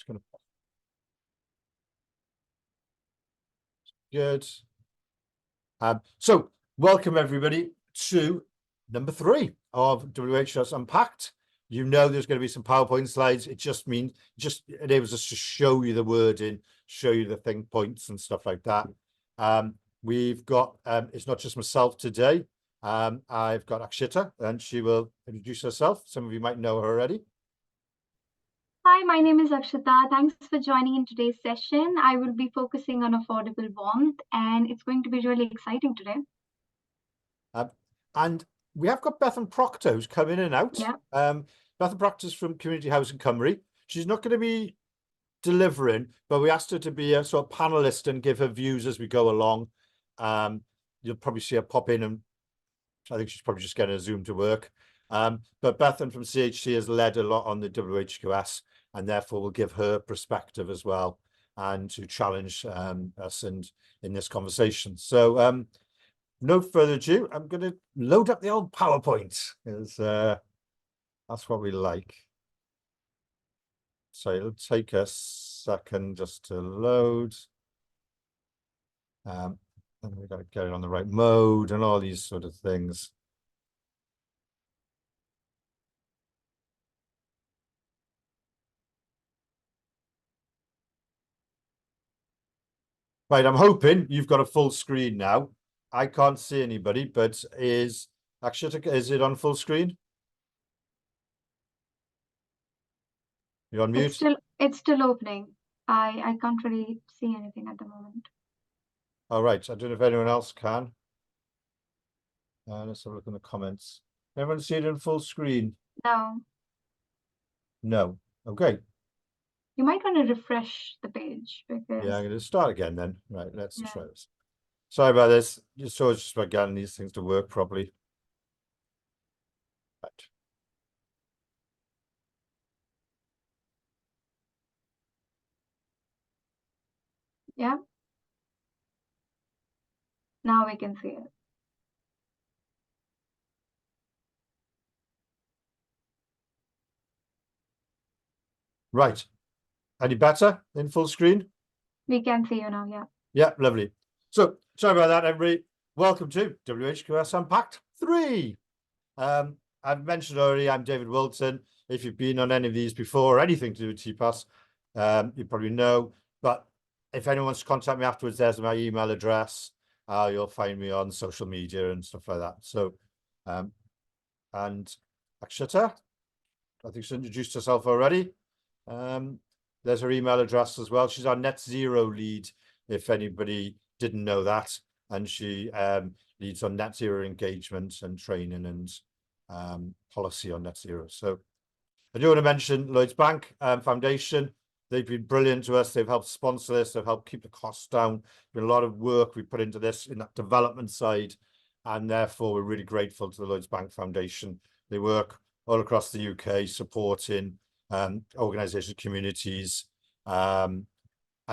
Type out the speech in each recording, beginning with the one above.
Just gonna... Good. So welcome everybody to number 3 of WHQS Unpacked. You know there's going to be some PowerPoint slides. It just enables us to show you the wording, show you the thing points and stuff like that. We've got, it's not just myself today. I've got Akshita and she will introduce herself. Some of you might know her already. Hi, my name is Akshita. Thanks for joining in today's session. I will be focusing on affordable warmth and it's going to be really exciting today. And we have got Bethan Proctor who's come in and out. Yeah. Bethan Proctor's from Community Housing Cymru. She's not going to be delivering, but we asked her to be a sort of panelist and give her views as we go along. You'll probably see her pop in, and I think she's probably just getting a Zoom to work. But Bethan from CHC has led a lot on the WHQS, and therefore will give her perspective as well, and to challenge us in this conversation. So no further ado, I'm going to load up the old PowerPoint, because that's what we like. So it'll take a second just to load. And we've got to get it on the right mode and all these sort of things. Right, I'm hoping you've got a full screen now. I can't see anybody, but is it on full screen? You're on mute? It's still opening. I can't really see anything at the moment. All right, I don't know if anyone else can. Let's have a look in the comments. Everyone see it in full screen? No. No. Okay. You might want to refresh the page because... Yeah, I'm going to start again then. Right, let's try this. Sorry about this. It's always just about getting these things to work properly. Right. Yeah. Now we can see it. Right. Any better in full screen? We can see you now, yeah. Yeah, lovely. So, sorry about that, everybody. Welcome to WHQS Unpacked 3. I've mentioned already, I'm David Wilton. If you've been on any of these before or anything to do with TPAS, you probably know. But if anyone wants to contact me afterwards, there's my email address. You'll find me on social media and stuff like that. So, and Akshita, I think she's introduced herself already. There's her email address as well. She's our net zero lead, if anybody didn't know that. And she leads on net zero engagement and training and policy on net zero. So I do want to mention Lloyds Bank Foundation. They've been brilliant to us. They've helped sponsor this. They've helped keep the costs down. Been a lot of work we put into this in that development side. And therefore, we're really grateful to the Lloyds Bank Foundation. They work all across the UK supporting organisations, communities, and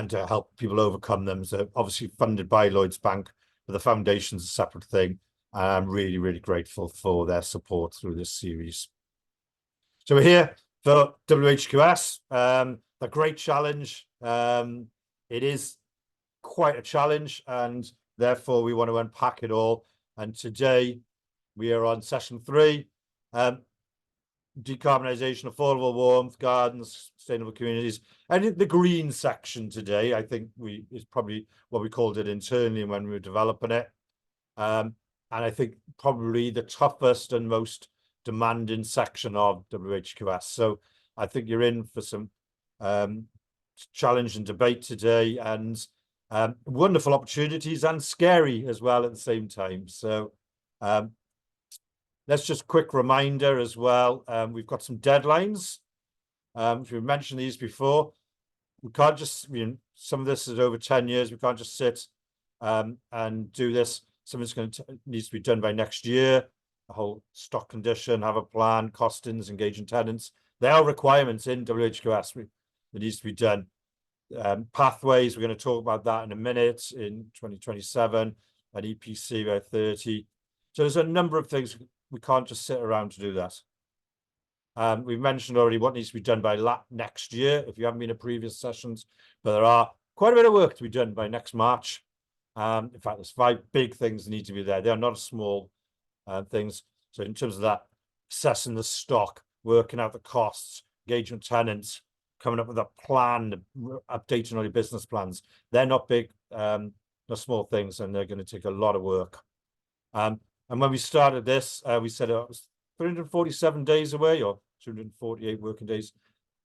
to help people overcome them. So obviously funded by Lloyds Bank, but the foundation's a separate thing. And I'm really, really grateful for their support through this series. So we're here for WHQS, a great challenge. It is quite a challenge, and therefore we want to unpack it all. And today we are on session 3. Decarbonisation, affordable warmth, gardens, sustainable communities, and in the green section today, I think is probably what we called it internally when we were developing it. And I think probably the toughest and most demanding section of WHQS. So I think you're in for some challenge and debate today, and wonderful opportunities and scary as well at the same time. So let's just quick reminder as well. We've got some deadlines. We've mentioned these before. We can't just, some of this is over 10 years. We can't just sit and do this. Something's needs to be done by next year. A whole stock condition, have a plan, costings, engaging tenants. There are requirements in WHQS that needs to be done. Pathways, we're going to talk about that in a minute in 2027, and EPC by 30. So there's a number of things. We can't just sit around to do that. We've mentioned already what needs to be done by next year, if you haven't been at previous sessions, but there are quite a bit of work to be done by next March. In fact, there's 5 big things that need to be there. They are not small things. So in terms of that, assessing the stock, working out the costs, engagement tenants, coming up with a plan, updating all your business plans. They're not big, not small things, and they're going to take a lot of work. And when we started this, we said it was 347 days away, or 248 working days.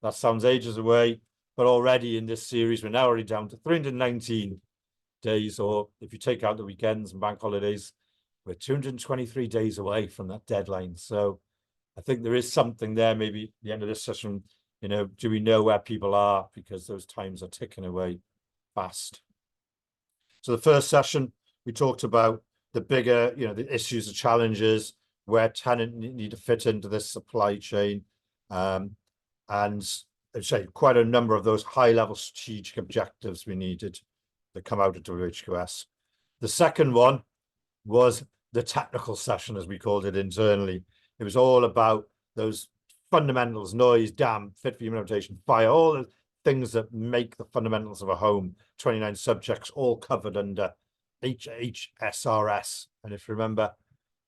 That sounds ages away, but already in this series, we're now already down to 319 days, or if you take out the weekends and bank holidays, we're 223 days away from that deadline. So I think there is something there. Maybe at the end of this session, do we know where people are? Because those times are ticking away fast. So the first session, we talked about the bigger, the issues, the challenges, where tenant need to fit into this supply chain. And I'd say quite a number of those high-level strategic objectives we needed that come out of WHQS. The second one was the technical session, as we called it internally. It was all about those fundamentals: noise, damp, fit for human habitation, fire, all the things that make the fundamentals of a home. 29 subjects, all covered under HHSRS. And if you remember,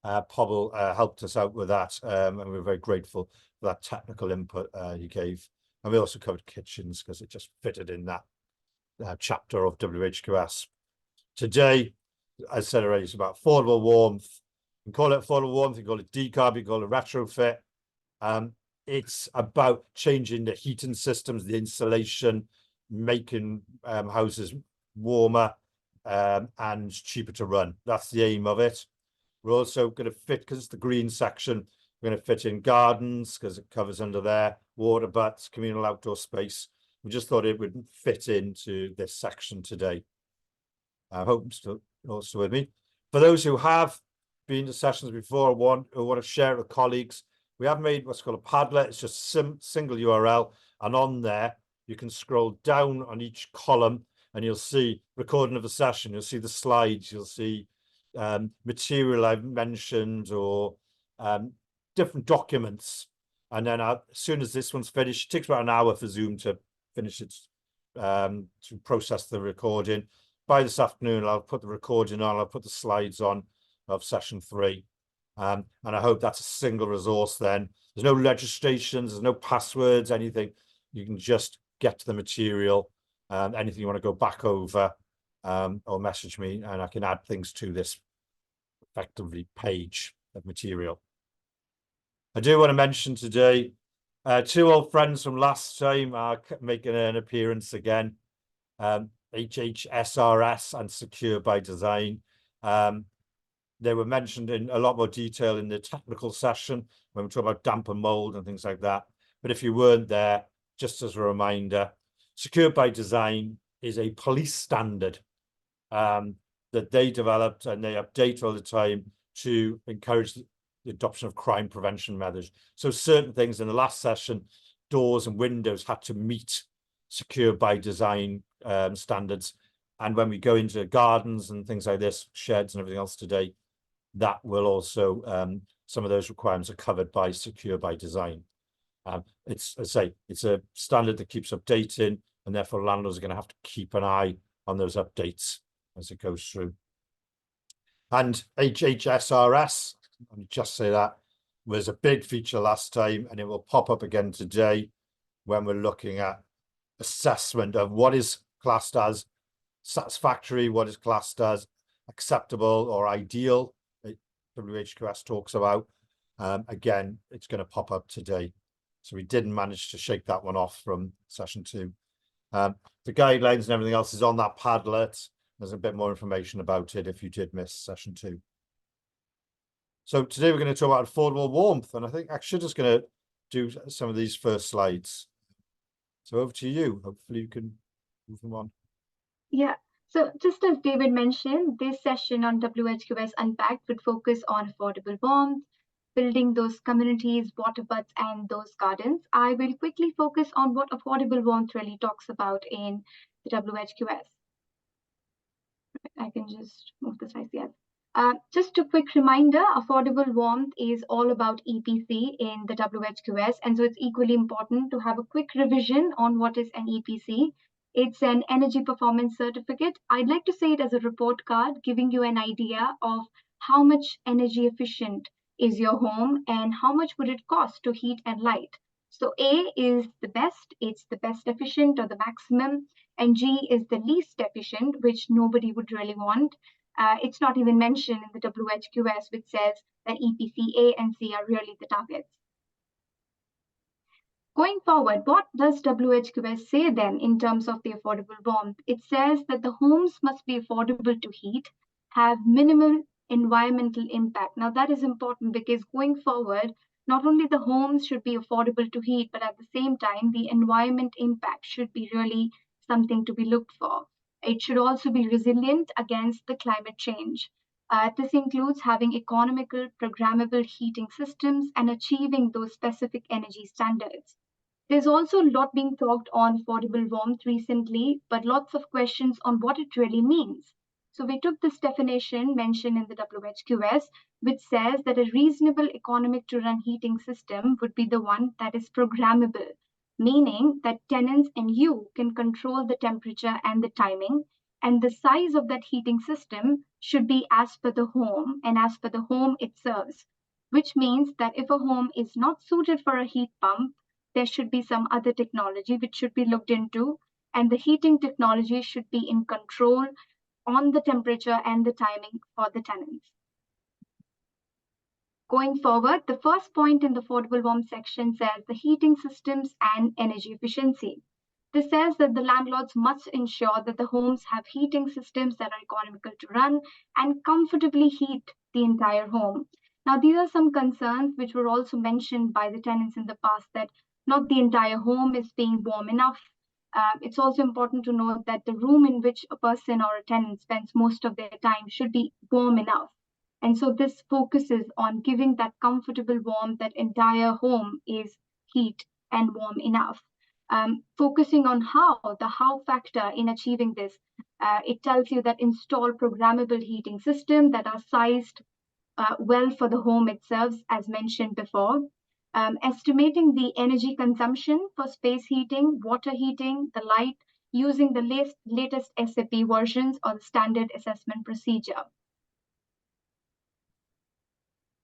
Pobble helped us out with that, and we're very grateful for that technical input he gave. And we also covered kitchens because it just fitted in that chapter of WHQS. Today, as I said already, it's about affordable warmth. You can call it affordable warmth, you can call it decarb, you can call it retrofit. It's about changing the heating systems, the insulation, making houses warmer and cheaper to run. That's the aim of it. We're also going to fit, because it's the green section, we're going to fit in gardens because it covers under there, water butts, communal outdoor space. We just thought it would fit into this section today. I hope you're still also with me. For those who have been to sessions before or want to share it with colleagues, we have made what's called a Padlet. It's just single URL, and on there you can scroll down on each column and you'll see recording of the session, you'll see the slides, you'll see material I've mentioned, or different documents. And then as soon as this one's finished, it takes about an hour for Zoom to finish its to process the recording. By this afternoon, I'll put the recording on, I'll put the slides on of session 3. And I hope that's a single resource then. There's no registrations, there's no passwords, anything. You can just get to the material, anything you want to go back over, or message me, and I can add things to this effectively page of material. I do want to mention today, 2 old friends from last time are making an appearance again. HHSRS and Secure by Design. They were mentioned in a lot more detail in the technical session when we talk about damp and mold and things like that. But if you weren't there, just as a reminder, Secure by Design is a police standard that they developed, and they update all the time to encourage the adoption of crime prevention measures. So certain things in the last session, doors and windows had to meet Secure by Design standards. And when we go into gardens and things like this, sheds and everything else today, that will also, some of those requirements are covered by Secure by Design. It's, as I say, it's a standard that keeps updating, and therefore landlords are going to have to keep an eye on those updates as it goes through. And HHSRS, let me just say that, was a big feature last time, and it will pop up again today when we're looking at assessment of what is classed as satisfactory, what is classed as acceptable or ideal. WHQS talks about. Again, it's going to pop up today. So we didn't manage to shake that one off from session 2. The guidelines and everything else is on that Padlet. There's a bit more information about it if you did miss session 2. So today we're going to talk about affordable warmth, and I think actually just going to do some of these first slides. So over to you. Hopefully you can move them on. Yeah. So just as David mentioned, this session on WHQS Unpacked would focus on affordable warmth, building those communities, water butts, and those gardens. I will quickly focus on what affordable warmth really talks about in the WHQS. I can just move the slides, yes. Just a quick reminder, affordable warmth is all about EPC in the WHQS, and so it's equally important to have a quick revision on what is an EPC. It's an energy performance certificate. I'd like to say it as a report card, giving you an idea of how much energy efficient is your home and how much would it cost to heat and light. So A is the best, it's the best efficient or the maximum, and G is the least efficient, which nobody would really want. It's not even mentioned in the WHQS, which says that EPC A and C are really the targets. Going forward, what does WHQS say then in terms of the affordable warmth? It says that the homes must be affordable to heat, have minimal environmental impact. Now, that is important because going forward, not only the homes should be affordable to heat, but at the same time, the environment impact should be really something to be looked for. It should also be resilient against the climate change. This includes having economical, programmable heating systems and achieving those specific energy standards. There's also a lot being talked on affordable warmth recently, but lots of questions on what it really means. So we took this definition mentioned in the WHQS, which says that a reasonable economic to run heating system would be the one that is programmable, meaning that tenants and you can control the temperature and the timing, and the size of that heating system should be as per the home and as per the home it serves, which means that if a home is not suited for a heat pump, there should be some other technology which should be looked into, and the heating technology should be in control on the temperature and the timing for the tenants. Going forward, the first point in the affordable warmth section says the heating systems and energy efficiency. This says that the landlords must ensure that the homes have heating systems that are economical to run and comfortably heat the entire home. Now, these are some concerns which were also mentioned by the tenants in the past, that not the entire home is being warm enough. It's also important to note that the room in which a person or a tenant spends most of their time should be warm enough. And so this focuses on giving that comfortable warmth, that entire home is heat and warm enough. Focusing on the how factor in achieving this, it tells you that install programmable heating systems that are sized well for the home it serves, as mentioned before. Estimating the energy consumption for space heating, water heating, the light, using the latest SAP versions or the standard assessment procedure.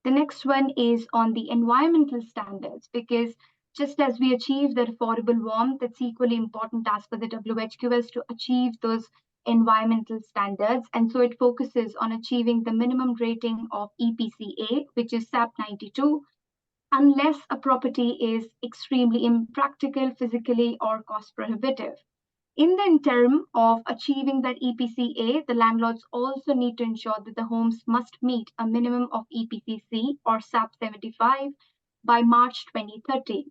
The next one is on the environmental standards, because just as we achieve the affordable warmth, it's equally important as per the WHQS to achieve those environmental standards. And so it focuses on achieving the minimum rating of EPC-A, which is SAP 92, unless a property is extremely impractical, physically, or cost prohibitive. In the interim of achieving that EPC-A, the landlords also need to ensure that the homes must meet a minimum of EPC-C or SAP 75 by March 2030.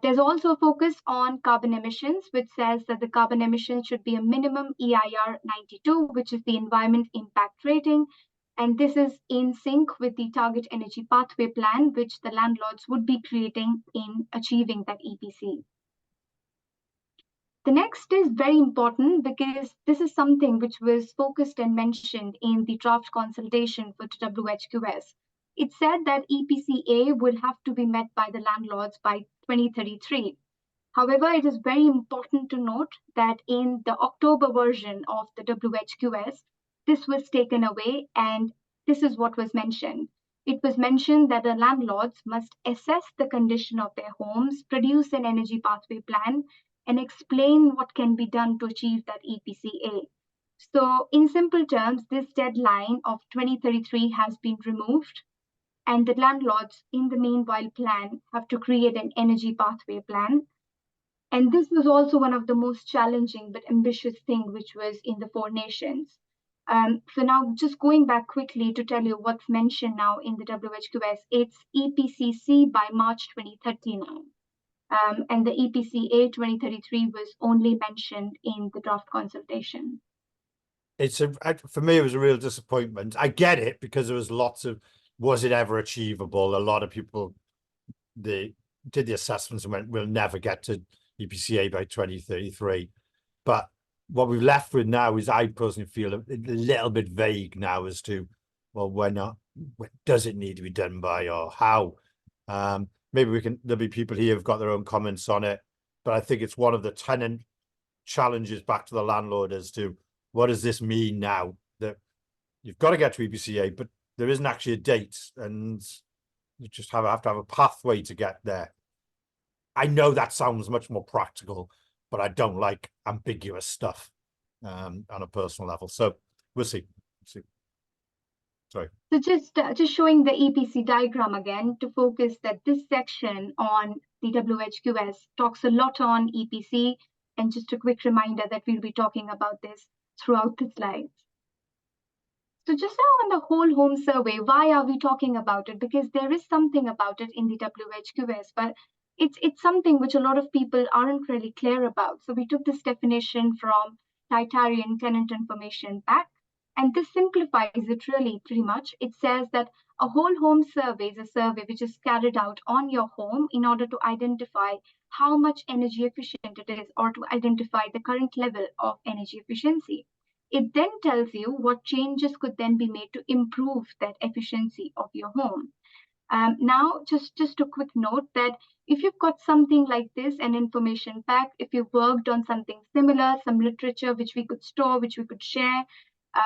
There's also a focus on carbon emissions, which says that the carbon emissions should be a minimum EIR 92, which is the environment impact rating. And this is in sync with the target energy pathway plan, which the landlords would be creating in achieving that EPC. The next is very important because this is something which was focused and mentioned in the draft consultation for WHQS. It said that EPC-A would have to be met by the landlords by 2033. However, it is very important to note that in the October version of the WHQS, this was taken away, and this is what was mentioned. It was mentioned that the landlords must assess the condition of their homes, produce an energy pathway plan, and explain what can be done to achieve that EPC-A. So in simple terms, this deadline of 2033 has been removed, and the landlords in the meanwhile have to create an energy pathway plan. And this was also one of the most challenging but ambitious thing which was in the 4 nations. So now just going back quickly to tell you what's mentioned now in the WHQS, it's EPC-C by March 2030 now. And the EPC-A 2033 was only mentioned in the draft consultation. For me, it was a real disappointment. I get it because there was lots of, was it ever achievable? A lot of people, they did the assessments and went, we'll never get to EPC-A by 2033. But what we've left with now is, I personally feel a little bit vague now as to well, when does it need to be done by, or how? Maybe there'll be people here who've got their own comments on it, but I think it's one of the tenant challenges back to the landlord as to what does this mean now that you've got to get to EPCA, but there isn't actually a date, and you just have to have a pathway to get there. I know that sounds much more practical, but I don't like ambiguous stuff on a personal level. So we'll see. Sorry. So just showing the EPC diagram again to focus that this section on the WHQS talks a lot on EPC, and just a quick reminder that we'll be talking about this throughout the slides. So just now on the whole home survey, why are we talking about it? Because there is something about it in the WHQS, but it's something which a lot of people aren't really clear about. So we took this definition from Titarian Tenant Information Pack, and this simplifies it really pretty much. It says that a whole home survey is a survey which is carried out on your home in order to identify how much energy efficient it is, or to identify the current level of energy efficiency. It then tells you what changes could then be made to improve that efficiency of your home. Now, just a quick note that if you've got something like this, an information pack, if you've worked on something similar, some literature which we could store, which we could share,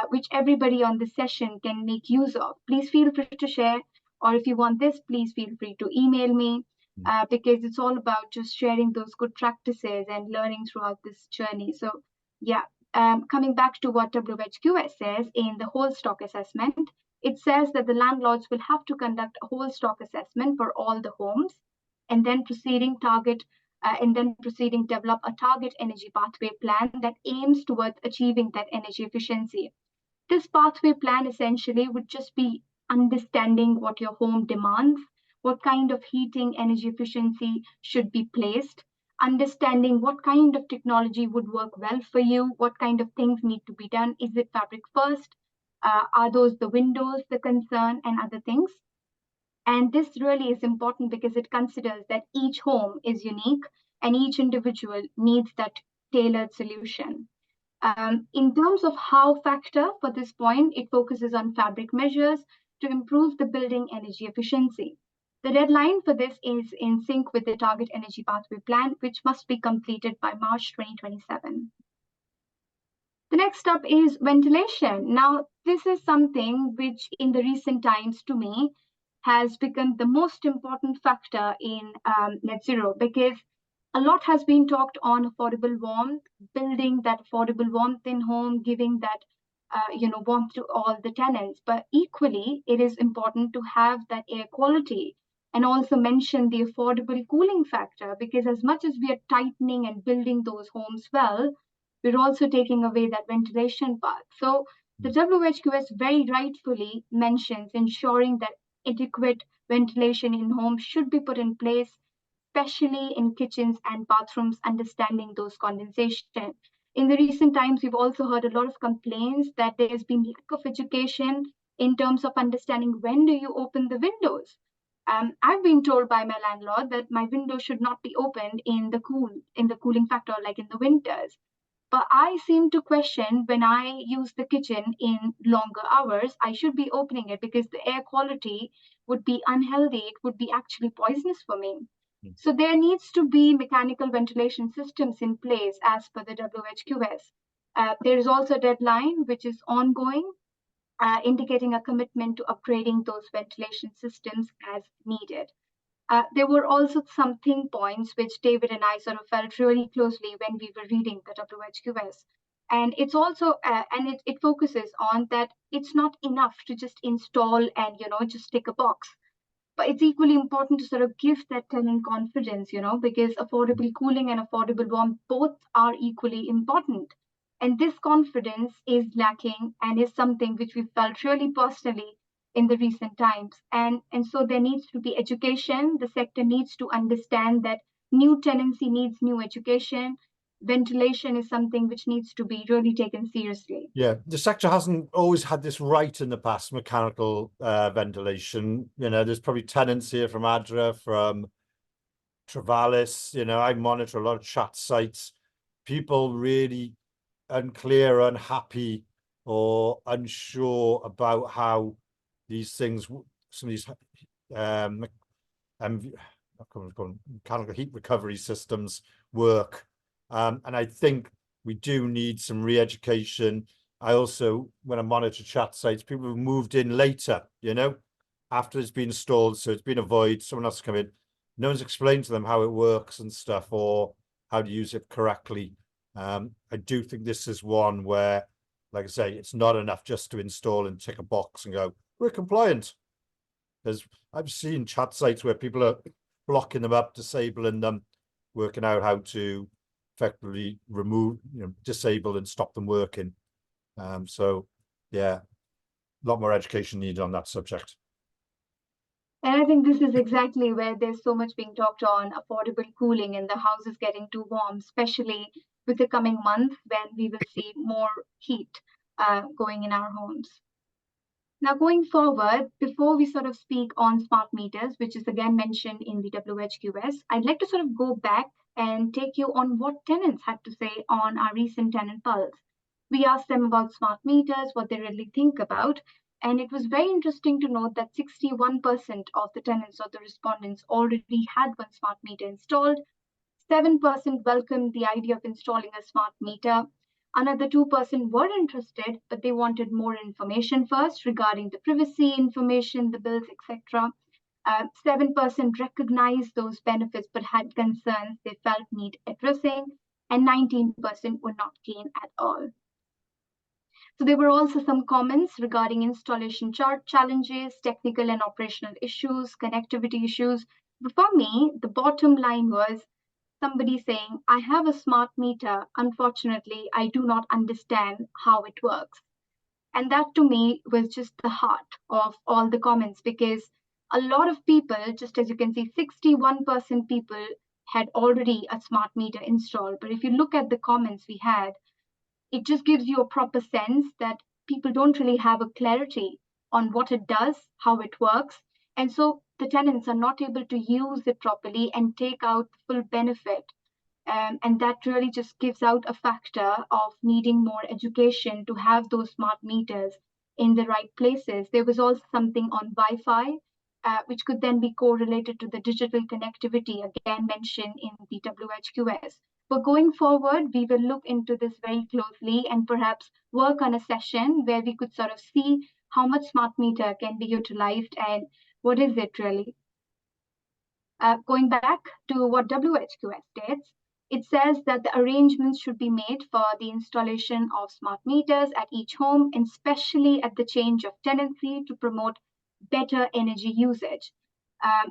which everybody on this session can make use of, please feel free to share. Or if you want this, please feel free to email me, because it's all about just sharing those good practices and learning throughout this journey. So yeah, coming back to what WHQS says in the whole stock assessment, it says that the landlords will have to conduct a whole stock assessment for all the homes, and then proceeding develop a target energy pathway plan that aims towards achieving that energy efficiency. This pathway plan essentially would just be understanding what your home demands, what kind of heating energy efficiency should be placed, understanding what kind of technology would work well for you, what kind of things need to be done. Is it fabric first? Are those the windows, the concern, and other things? And this really is important because it considers that each home is unique and each individual needs that tailored solution. In terms of how factor for this point, it focuses on fabric measures to improve the building energy efficiency. The deadline for this is in sync with the target energy pathway plan, which must be completed by March 2027. The next up is ventilation. Now, this is something which in the recent times to me has become the most important factor in net zero, because a lot has been talked on affordable warmth, building that affordable warmth in home, giving that warmth to all the tenants. But equally, it is important to have that air quality and also mention the affordable cooling factor, because as much as we are tightening and building those homes well, we're also taking away that ventilation part. So the WHQS very rightfully mentions ensuring that adequate ventilation in homes should be put in place, especially in kitchens and bathrooms, understanding those condensation. In the recent times, we've also heard a lot of complaints that there's been lack of education in terms of understanding when do you open the windows. I've been told by my landlord that my window should not be opened in the cooling factor, like in the winters. But I seem to question, when I use the kitchen in longer hours, I should be opening it because the air quality would be unhealthy. It would be actually poisonous for me. So there needs to be mechanical ventilation systems in place as per the WHQS. There is also a deadline which is ongoing, indicating a commitment to upgrading those ventilation systems as needed. There were also some thin points which David and I sort of felt really closely when we were reading the WHQS. And it's also, it focuses on that it's not enough to just install and, just tick a box. But it's equally important to sort of give that tenant confidence, because affordable cooling and affordable warmth both are equally important. And this confidence is lacking and is something which we felt really personally in the recent times. And so there needs to be education. The sector needs to understand that new tenancy needs new education. Ventilation is something which needs to be really taken seriously. Yeah, the sector hasn't always had this right in the past, mechanical ventilation. There's probably tenants here from ADRA, from Travalis. I monitor a lot of chat sites. People really unclear, unhappy, or unsure about how these things, some of these mechanical heat recovery systems work. And I think we do need some re-education. I also, when I monitor chat sites, people have moved in later, you know, after it's been installed. So it's been a void, someone else has come in. No one's explained to them how it works and stuff, or how to use it correctly. I do think this is one where, like I say, it's not enough just to install and tick a box and go, we're compliant. Because I've seen chat sites where people are blocking them up, disabling them, working out how to effectively remove, disable and stop them working. So yeah, a lot more education needed on that subject. And I think this is exactly where there's so much being talked on affordable cooling and the house is getting too warm, especially with the coming month when we will see more heat going in our homes. Now, going forward, before we sort of speak on smart meters, which is again mentioned in the WHQS, I'd like to sort of go back and take you on what tenants had to say on our recent tenant pulse. We asked them about smart meters, what they really think about, and it was very interesting to note that 61% of the tenants or the respondents already had one smart meter installed. 7% welcomed the idea of installing a smart meter. Another 2% were interested, but they wanted more information first regarding the privacy information, the bills, etc. 7% recognized those benefits but had concerns they felt need addressing, and 19% were not keen at all. So there were also some comments regarding installation challenges, technical and operational issues, connectivity issues. But for me, the bottom line was somebody saying, I have a smart meter. Unfortunately, I do not understand how it works. And that to me was just the heart of all the comments, because a lot of people, just as you can see, 61% people had already a smart meter installed. But if you look at the comments we had, it just gives you a proper sense that people don't really have a clarity on what it does, how it works. And so the tenants are not able to use it properly and take out the full benefit. And that really just gives out a factor of needing more education to have those smart meters in the right places. There was also something on Wi-Fi, which could then be correlated to the digital connectivity, again mentioned in the WHQS. But going forward, we will look into this very closely and perhaps work on a session where we could sort of see how much smart meter can be utilized and what is it really. Going back to what WHQS states, it says that the arrangements should be made for the installation of smart meters at each home, and especially at the change of tenancy to promote better energy usage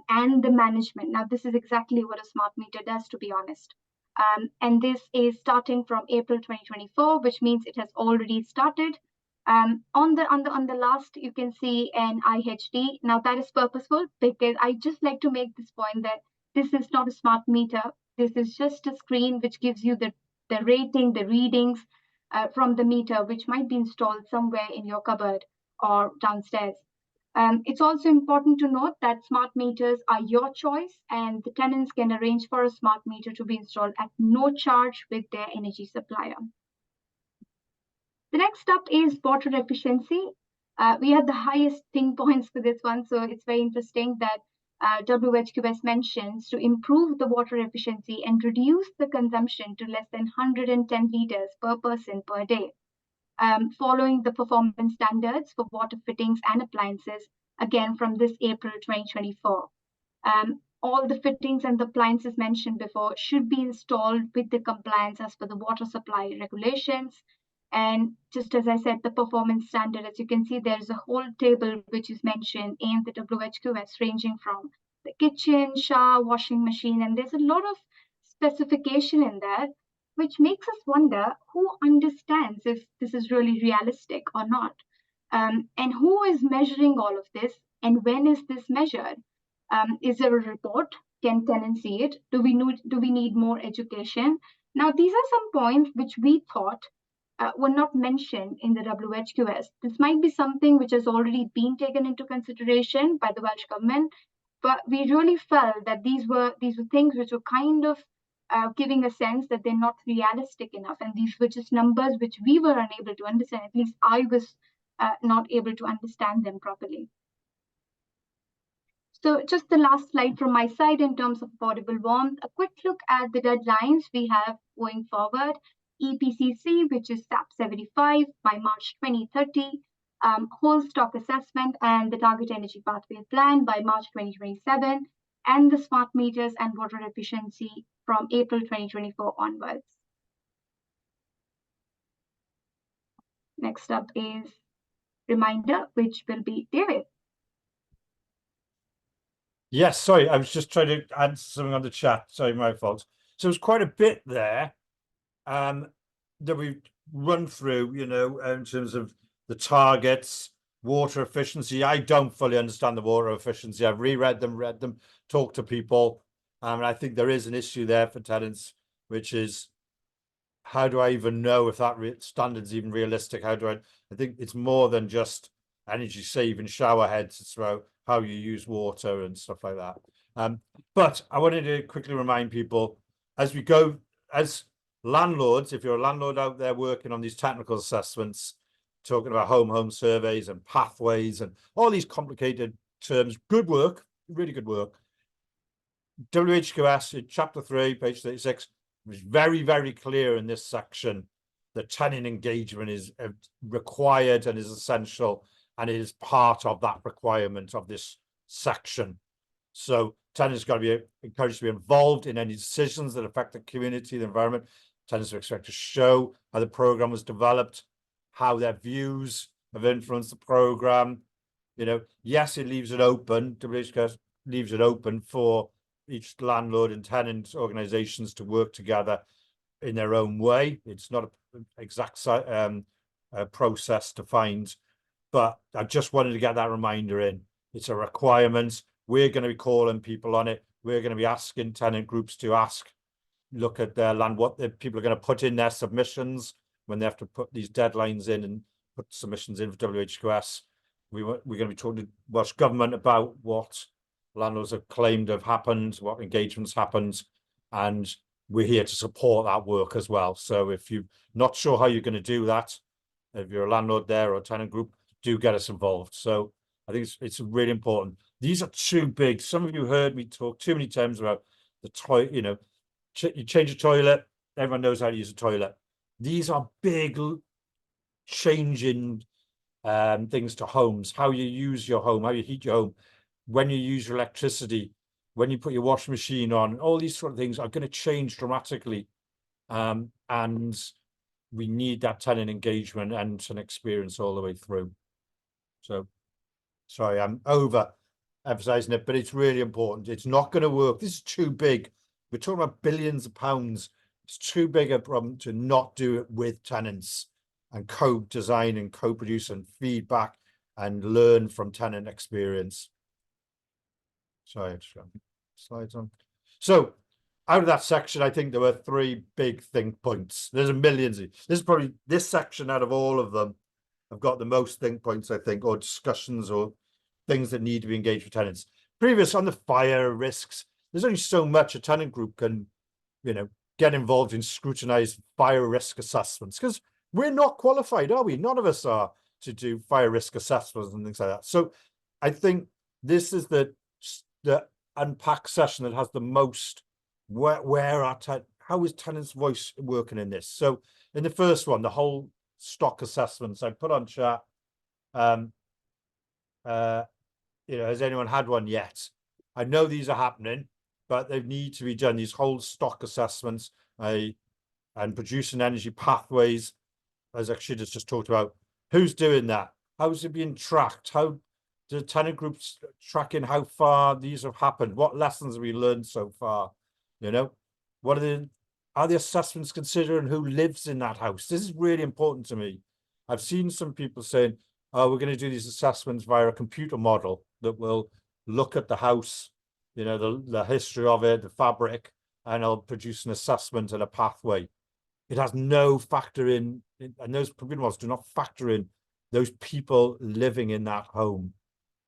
and the management. Now, this is exactly what a smart meter does, to be honest. And this is starting from April 2024, which means it has already started. On the last, you can see an IHD. Now that is purposeful because I just like to make this point that this is not a smart meter. This is just a screen which gives you the rating, the readings from the meter, which might be installed somewhere in your cupboard or downstairs. It's also important to note that smart meters are your choice, and the tenants can arrange for a smart meter to be installed at no charge with their energy supplier. The next up is water efficiency. We had the highest ping points for this one, so it's very interesting that WHQS mentions to improve the water efficiency and reduce the consumption to less than 110 liters per person per day, following the performance standards for water fittings and appliances, again from this April 2024. All the fittings and the appliances mentioned before should be installed with the compliance as per the water supply regulations. And just as I said, the performance standard, as you can see, there's a whole table which is mentioned in the WHQS, ranging from the kitchen, shower, washing machine, and there's a lot of specification in that, which makes us wonder who understands if this is really realistic or not. And who is measuring all of this, and when is this measured? Is there a report? Can tenants see it? Do we need more education? Now, these are some points which we thought were not mentioned in the WHQS. This might be something which has already been taken into consideration by the Welsh government, but we really felt that these were things which were kind of giving a sense that they're not realistic enough, and these were just numbers which we were unable to understand. At least I was not able to understand them properly. So just the last slide from my side in terms of affordable warmth, a quick look at the deadlines we have going forward. EPCC, which is SAP 75 by March 2030, whole stock assessment and the target energy pathway plan by March 2027, and the smart meters and water efficiency from April 2024 onwards. Next up is reminder, which will be David. Yes, sorry, I was just trying to answer something on the chat. Sorry, my fault. So it's quite a bit there that we've run through, you know, in terms of the targets, water efficiency. I don't fully understand the water efficiency. I've reread them, read them, talked to people. And I think there is an issue there for tenants, which is, how do I even know if that standard's even realistic? How do I think it's more than just energy saving shower heads. It's about how you use water and stuff like that. But I wanted to quickly remind people, as we go, as landlords, if you're a landlord out there working on these technical assessments, talking about home surveys and pathways and all these complicated terms, good work, really good work. WHQS in chapter 3, page 36, was very, very clear in this section that tenant engagement is required and is essential, and it is part of that requirement of this section. So tenants got to be encouraged to be involved in any decisions that affect the community, the environment. Tenants are expected to show how the program was developed, how their views have influenced the program. You know, yes, it leaves it open. WHQS leaves it open for each landlord and tenant organizations to work together in their own way. It's not an exact process to find, but I just wanted to get that reminder in. It's a requirement. We're going to be calling people on it. We're going to be asking tenant groups to look at their land, what the people are going to put in their submissions when they have to put these deadlines in and put submissions in for WHQS. We're going to be talking to Welsh Government about what landlords have claimed have happened, what engagements happened, and we're here to support that work as well. So if you're not sure how you're going to do that, if you're a landlord there or a tenant group, do get us involved. So I think it's really important. These are too big. Some of you heard me talk too many times about the toilet. You know, you change a toilet, everyone knows how to use a toilet. These are big changing things to homes, how you use your home, how you heat your home, when you use your electricity, when you put your washing machine on. All these sort of things are going to change dramatically, and we need that tenant engagement and an experience all the way through. So sorry, I'm over emphasizing it, but it's really important. It's not going to work. This is too big. We're talking about billions of pounds. It's too big a problem to not do it with tenants and co-design and co-produce and feedback and learn from tenant experience. Sorry, I just got slides on. So out of that section, I think there were 3 big think points. There's a millions. This is probably, this section out of all of them, I've got the most think points, I think, or discussions or things that need to be engaged with tenants. Previous on the fire risks, there's only so much a tenant group can, you know, get involved in scrutinized fire risk assessments, because we're not qualified, are we? None of us are, to do fire risk assessments and things like that. So I think this is the unpacked session that has the most, how is tenants' voice working in this? So in the first one, the whole stock assessments, I put on chat, you know, has anyone had one yet? I know these are happening, but they need to be done, these whole stock assessments, and producing energy pathways, as actually just talked about. Who's doing that? How's it being tracked? How do tenant groups tracking how far these have happened? What lessons have we learned so far? You know, what are the assessments considering who lives in that house? This is really important to me. I've seen some people saying, oh, we're going to do these assessments via a computer model that will look at the house, you know, the history of it, the fabric, and it'll produce an assessment and a pathway. It has no factor in, and those computer models do not factor in those people living in that home.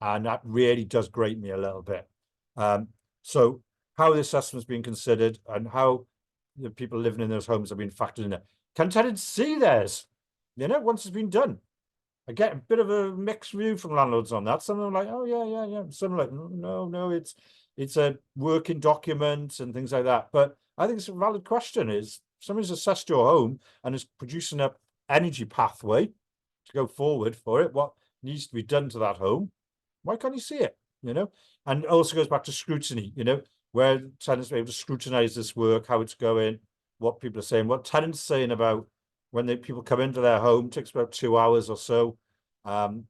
And that really does grate me a little bit. So how the assessment's being considered and how the people living in those homes have been factored in there. Can tenants see theirs, you know, once it's been done? I get a bit of a mixed view from landlords on that. Some are like, oh yeah. Some are like, no, it's a working document and things like that. But I think it's a valid question. Is somebody's assessed your home and is producing a energy pathway to go forward for it? What needs to be done to that home? Why can't you see it? And it also goes back to scrutiny. Where tenants are able to scrutinize this work, how it's going, what people are saying, what tenants are saying about when people come into their home. It takes about 2 hours or so for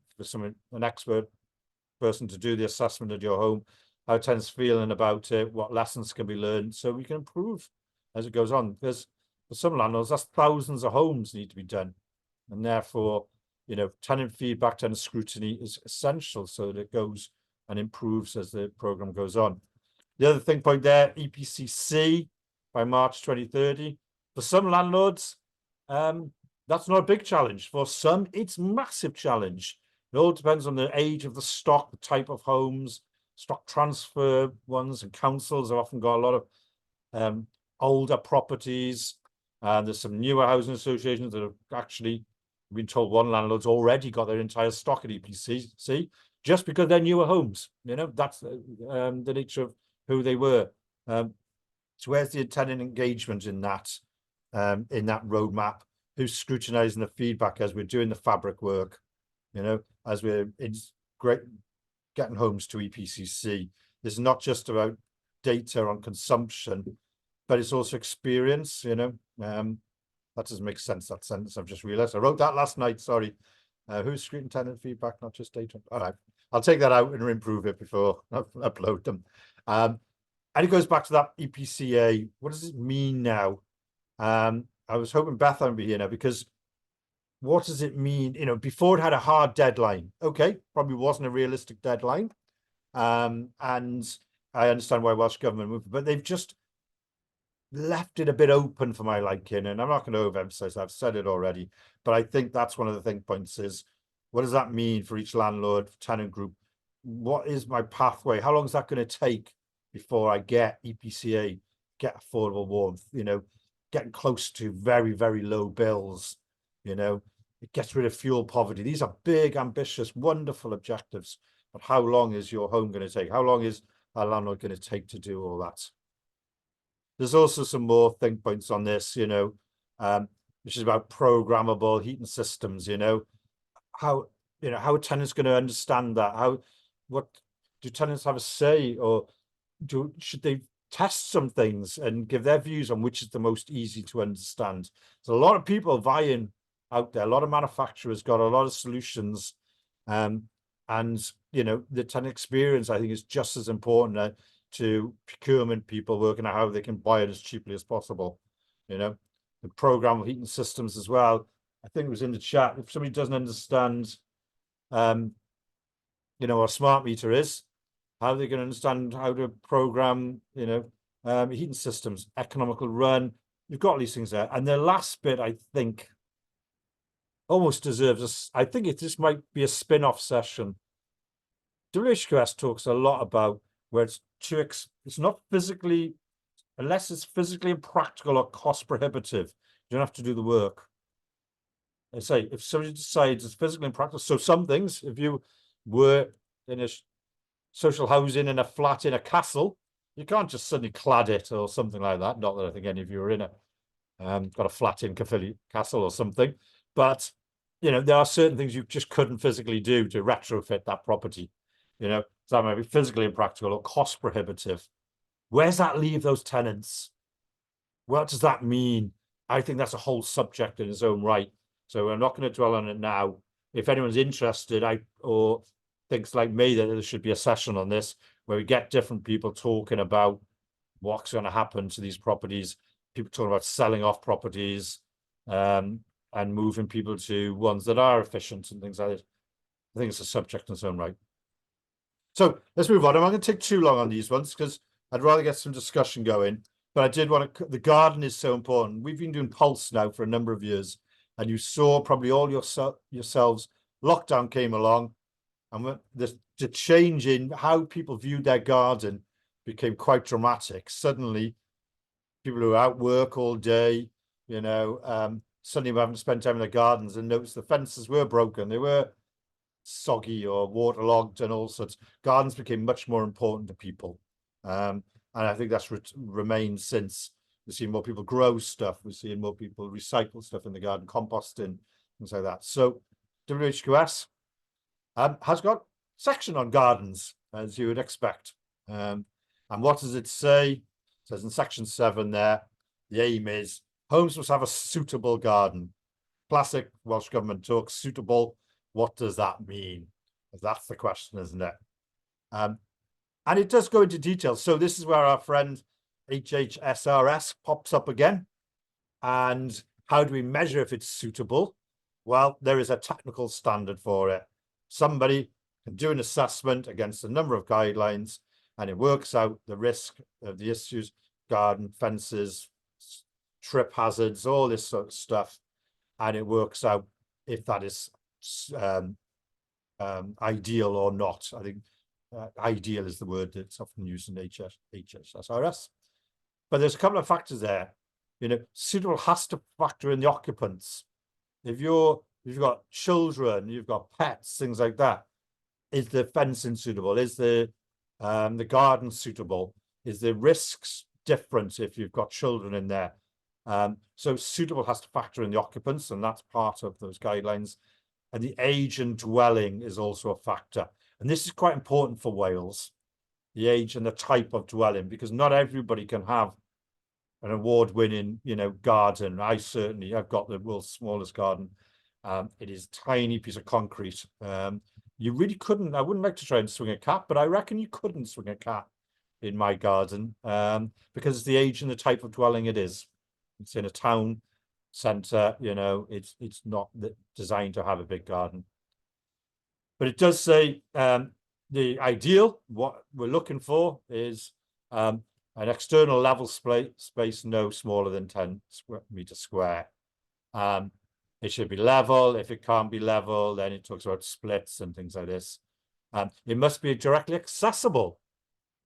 an expert person to do the assessment of your home, how tenants feeling about it, what lessons can be learned, so we can improve as it goes on. Because for some landlords, that's thousands of homes need to be done, and therefore, tenant feedback, tenant scrutiny is essential so that it goes and improves as the program goes on. The other thing point there, EPCC by March 2030. For some landlords, that's not a big challenge. For some, it's a massive challenge. It all depends on the age of the stock, the type of homes, stock transfer ones, and councils have often got a lot of older properties. And there's some newer housing associations that have actually been told one landlord's already got their entire stock at EPCC just because they're newer homes. That's the nature of who they were. So where's the tenant engagement in that roadmap? Who's scrutinizing the feedback as we're doing the fabric work? As it's great getting homes to EPCC. This is not just about data on consumption, but it's also experience. That doesn't make sense, that sentence. I've just realized I wrote that last night. Sorry. Who's scrutinizing tenant feedback, not just data? All right, I'll take that out and improve it before I upload them. And it goes back to that EPCA. What does it mean now? I was hoping Beth would be here now, because what does it mean? Before it had a hard deadline. Okay, probably wasn't a realistic deadline. And I understand why Welsh Government moved, but they've just left it a bit open for my liking. And I'm not going to overemphasize that. I've said it already, but I think that's one of the thing points is, what does that mean for each landlord, tenant group? What is my pathway? How long is that going to take before I get EPCA, get affordable warmth, getting close to very, very low bills, it gets rid of fuel poverty. These are big, ambitious, wonderful objectives. But how long is your home going to take? How long is a landlord going to take to do all that? There's also some more think points on this, which is about programmable heating systems, how are tenants going to understand that? What do tenants have a say, or should they test some things and give their views on which is the most easy to understand? There's a lot of people vying out there. A lot of manufacturers got a lot of solutions, and the tenant experience, I think, is just as important to procurement people working out how they can buy it as cheaply as possible. The programmable heating systems as well. I think it was in the chat. If somebody doesn't understand, what a smart meter is, how are they going to understand how to program, heating systems, economical run? You've got these things there. And the last bit, I think, almost deserves I think this might be a spin-off session. WHQS talks a lot about where it's not physically, unless it's physically impractical or cost prohibitive, you don't have to do the work. I say, if somebody decides it's physically impractical, so some things, if you were in a social housing in a flat in a castle, you can't just suddenly clad it or something like that. Not that I think any of you are in got a flat in Caerphilly Castle or something, but there are certain things you just couldn't physically do to retrofit that property. So that might be physically impractical or cost prohibitive. Where's that leave those tenants? What does that mean? I think that's a whole subject in its own right. So I'm not going to dwell on it now. If anyone's interested, or thinks like me that there should be a session on this where we get different people talking about what's going to happen to these properties, people talking about selling off properties, and moving people to ones that are efficient and things like that. I think it's a subject in its own right. So let's move on. I'm not going to take too long on these ones because I'd rather get some discussion going. But I did want to, the garden is so important. We've been doing Pulse now for a number of years, and you saw probably all yourselves, lockdown came along, and the change in how people viewed their garden became quite dramatic. Suddenly, people who are out work all day, suddenly we're having to spend time in the gardens and notice the fences were broken. They were soggy or waterlogged and all sorts. Gardens became much more important to people. And I think that's remained since. We're seeing more people grow stuff. We're seeing more people recycle stuff in the garden, composting, things like that. So WHQS has got a section on gardens, as you would expect. And what does it say? It says in section 7 there, the aim is homes must have a suitable garden. Classic Welsh Government talk, suitable. What does that mean? That's the question, isn't it? And it does go into detail. So this is where our friend HHSRS pops up again. And how do we measure if it's suitable? Well, there is a technical standard for it. Somebody can do an assessment against a number of guidelines, and it works out the risk of the issues, garden fences, trip hazards, all this sort of stuff. And it works out if that is ideal or not. I think ideal is the word that's often used in HHSRS. But there's a couple of factors there. Suitable has to factor in the occupants. If you've got children, you've got pets, things like that, is the fencing suitable? Is the garden suitable? Is the risks different if you've got children in there? So suitable has to factor in the occupants, and that's part of those guidelines. And the age and dwelling is also a factor. And this is quite important for Wales, the age and the type of dwelling, because not everybody can have an award-winning, garden. I've got the world's smallest garden. It is a tiny piece of concrete. You really couldn't, I wouldn't like to try and swing a cat, but I reckon you couldn't swing a cat in my garden because it's the age and the type of dwelling it is. It's in a town centre, it's not designed to have a big garden. But it does say the ideal, what we're looking for is an external level space no smaller than 10 meters square. It should be level. If it can't be level, then it talks about splits and things like this. It must be directly accessible,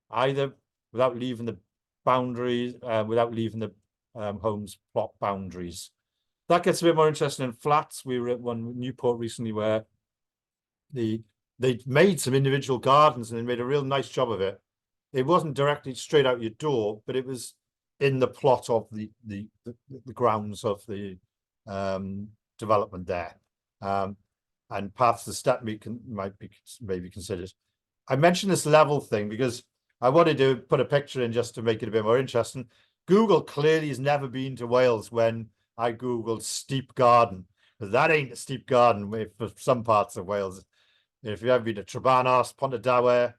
either without leaving the boundaries, without leaving the home's plot boundaries. That gets a bit more interesting in flats. We were at one Newport recently where they made some individual gardens and they made a real nice job of it. It wasn't directly straight out your door, but it was in the plot of the grounds of the development there. And paths to step might be maybe considered. I mentioned this level thing because I wanted to put a picture in just to make it a bit more interesting. Google clearly has never been to Wales when I Googled steep garden, because that ain't a steep garden for some parts of Wales. If you haven't been to Trebanos, Pontardawe,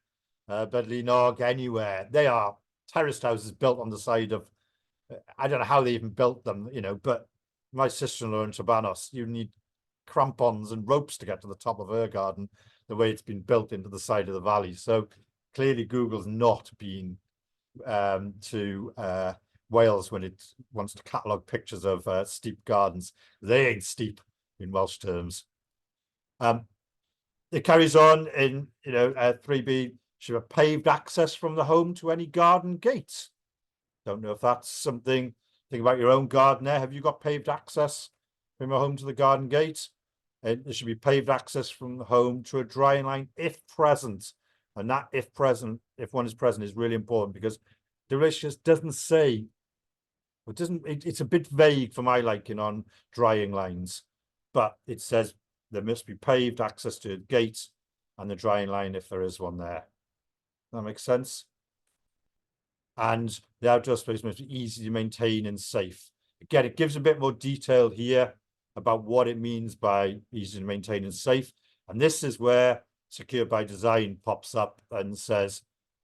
Bedlinog, anywhere, they are terraced houses built on the side of, I don't know how they even built them, but my sister-in-law in Trebanos, you need crampons and ropes to get to the top of her garden, the way it's been built into the side of the valley. So clearly Google's not been to Wales when it wants to catalogue pictures of steep gardens. They ain't steep in Welsh terms. It carries on in 3B, should have paved access from the home to any garden gates. Don't know if that's something. Think about your own garden there. Have you got paved access from your home to the garden gate? There should be paved access from the home to a drying line if present. And that if one is present is really important, because the relationship doesn't say, it's a bit vague for my liking on drying lines, but it says there must be paved access to the gate and the drying line if there is one there. That makes sense. And the outdoor space must be easy to maintain and safe. Again, it gives a bit more detail here about what it means by easy to maintain and safe. And this is where secure by design pops up and says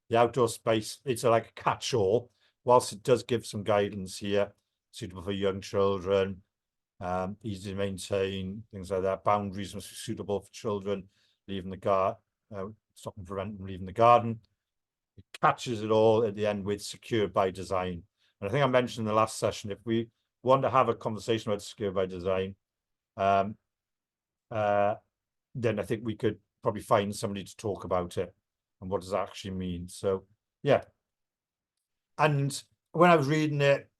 the outdoor space, it's like a catch-all, whilst it does give some guidance here, suitable for young children, easy to maintain, things like that. Boundaries must be suitable for children leaving the garden, stop and prevent them leaving the garden. It catches it all at the end with secure by design. And I think I mentioned in the last session, if we want to have a conversation about secure by design, then I think we could probably find somebody to talk about it and what does that actually mean. So yeah. And when I was reading it,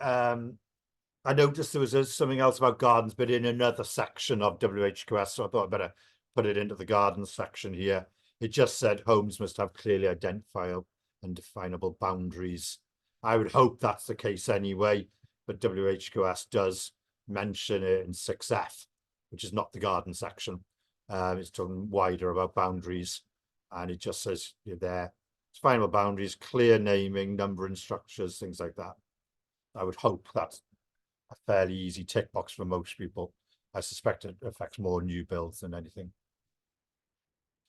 I noticed there was something else about gardens, but in another section of WHQS, so I thought I'd better put it into the gardens section here. It just said homes must have clearly identifiable and definable boundaries. I would hope that's the case anyway, but WHQS does mention it in 6F, which is not the garden section. It's talking wider about boundaries, and it just says you're there. Definable boundaries, clear naming, numbering structures, things like that. I would hope that's a fairly easy tick box for most people. I suspect it affects more new builds than anything.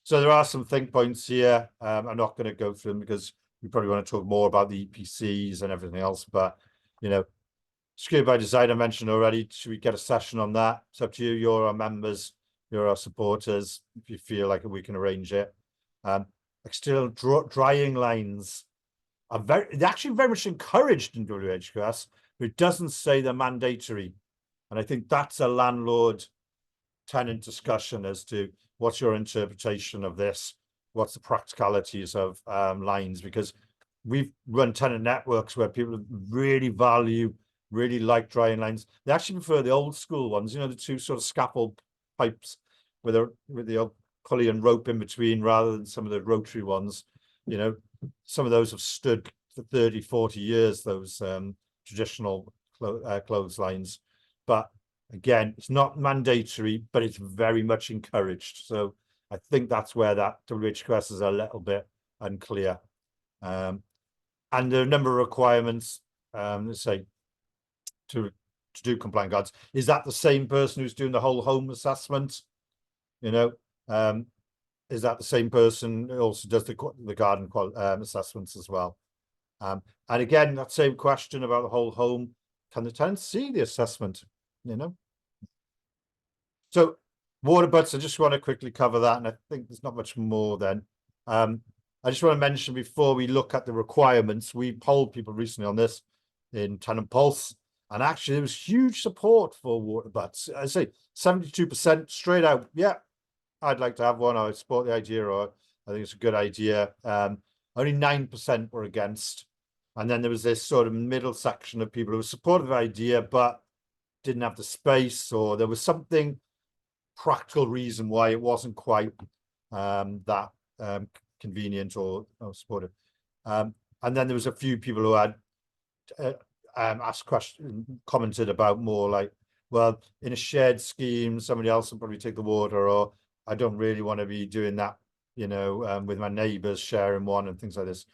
So there are some think points here. I'm not going to go through them because we probably want to talk more about the EPCs and everything else. But, you know, security by design, I mentioned already. Should we get a session on that? It's up to you. You're our members. You're our supporters. If you feel like we can arrange it. External drying lines are they're actually very much encouraged in WHQS, but it doesn't say they're mandatory. And I think that's a landlord tenant discussion as to what's your interpretation of this, what's the practicalities of lines, because we've run tenant networks where people really like drying lines. They actually prefer the old school ones, you know, the two sort of scaffold pipes with the old pulley and rope in between, rather than some of the rotary ones. You know, some of those have stood for 30, 40 years, those traditional clotheslines. But again, it's not mandatory, but it's very much encouraged. So I think that's where that WHQS is a little bit unclear. And there are a number of requirements, let's say, to do compliant gardens. Is that the same person who's doing the whole home assessment? You know, is that the same person who also does the garden assessments as well? And again, that same question about the whole home. Can the tenant see the assessment? You know? So water butts, I just want to quickly cover that, and I think there's not much more then. I just want to mention before we look at the requirements, we polled people recently on this in Tenant Pulse, and actually there was huge support for water butts. I say 72% straight out. Yeah, I'd like to have one. I support the idea, or I think it's a good idea. Only 9% were against. And then there was this sort of middle section of people who were supportive of the idea, but didn't have the space, or there was something practical reason why it wasn't quite that convenient or supportive. And then there was a few people who had asked questions, commented about more like, well, in a shared scheme, somebody else will probably take the water, or I don't really want to be doing that, you know, with my neighbors sharing one and things like this.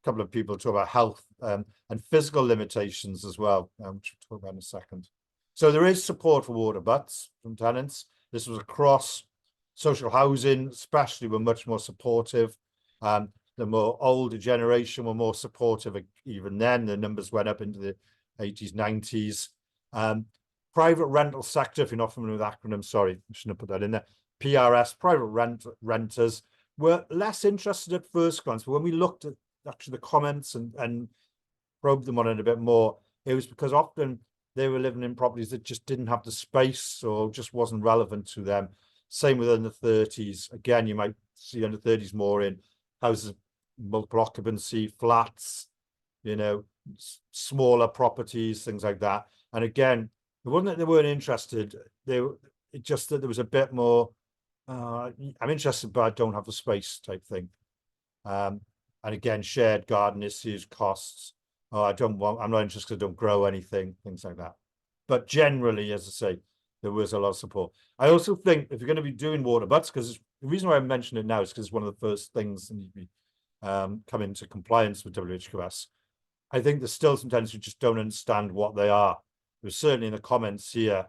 A couple of people talk about health and physical limitations as well, which we'll talk about in a second. So there is support for water butts from tenants. This was across social housing, especially, were much more supportive. The more older generation were more supportive. Even then, the numbers went up into the 80s, 90s. Private rental sector, if you're not familiar with acronyms, sorry, I shouldn't have put that in there. PRS, private renters, were less interested at first glance, but when we looked at actually the comments and probed them on it a bit more, it was because often they were living in properties that just didn't have the space or just wasn't relevant to them. Same with under 30s. Again, you might see under 30s more in houses, multiple occupancy, flats, you know, smaller properties, things like that. And again, it wasn't that they weren't interested. It just that there was a bit more, I'm interested, but I don't have the space type thing. And again, shared garden issues, costs. Oh, I'm not interested, I don't grow anything, things like that. But generally, as I say, there was a lot of support. I also think if you're going to be doing water butts, because the reason why I mention it now is because it's one of the first things that need to be come into compliance with WHQS. I think there's still some tenants who just don't understand what they are. There's certainly in the comments here,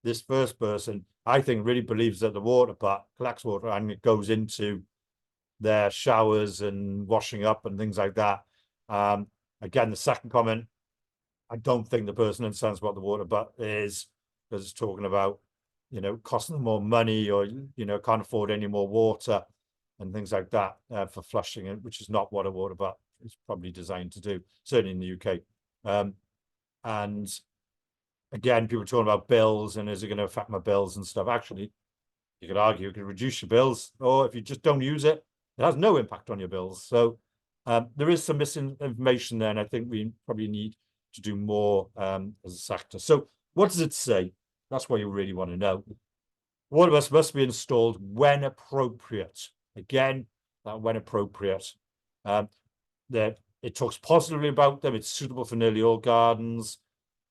this first person, I think, really believes that the water butt collects water and it goes into their showers and washing up and things like that. Again, the second comment, I don't think the person understands what the water butt is, because it's talking about, you know, costing them more money, or, you know, can't afford any more water and things like that for flushing it, which is not what a water butt is probably designed to do, certainly in the UK. And again, people are talking about bills and is it going to affect my bills and stuff. Actually, you could argue you could reduce your bills, or if you just don't use it, it has no impact on your bills. So there is some misinformation there, and I think we probably need to do more as a sector. So what does it say? That's what you really want to know. Water butts must be installed when appropriate. Again, that when appropriate. That it talks positively about them. It's suitable for nearly all gardens,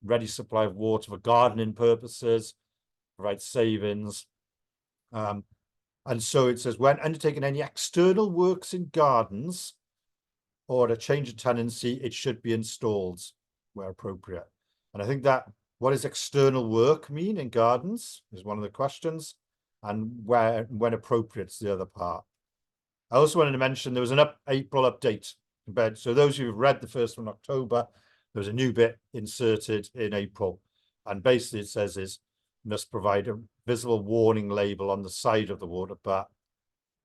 ready supply of water for gardening purposes, provide savings. And so it says, when undertaking any external works in gardens or a change of tenancy, it should be installed where appropriate. And I think that what does external work mean in gardens is one of the questions, and when appropriate is the other part. I also wanted to mention there was an April update compared. So those who've read the first one in October, there was a new bit inserted in April. And basically it says is must provide a visible warning label on the side of the water butt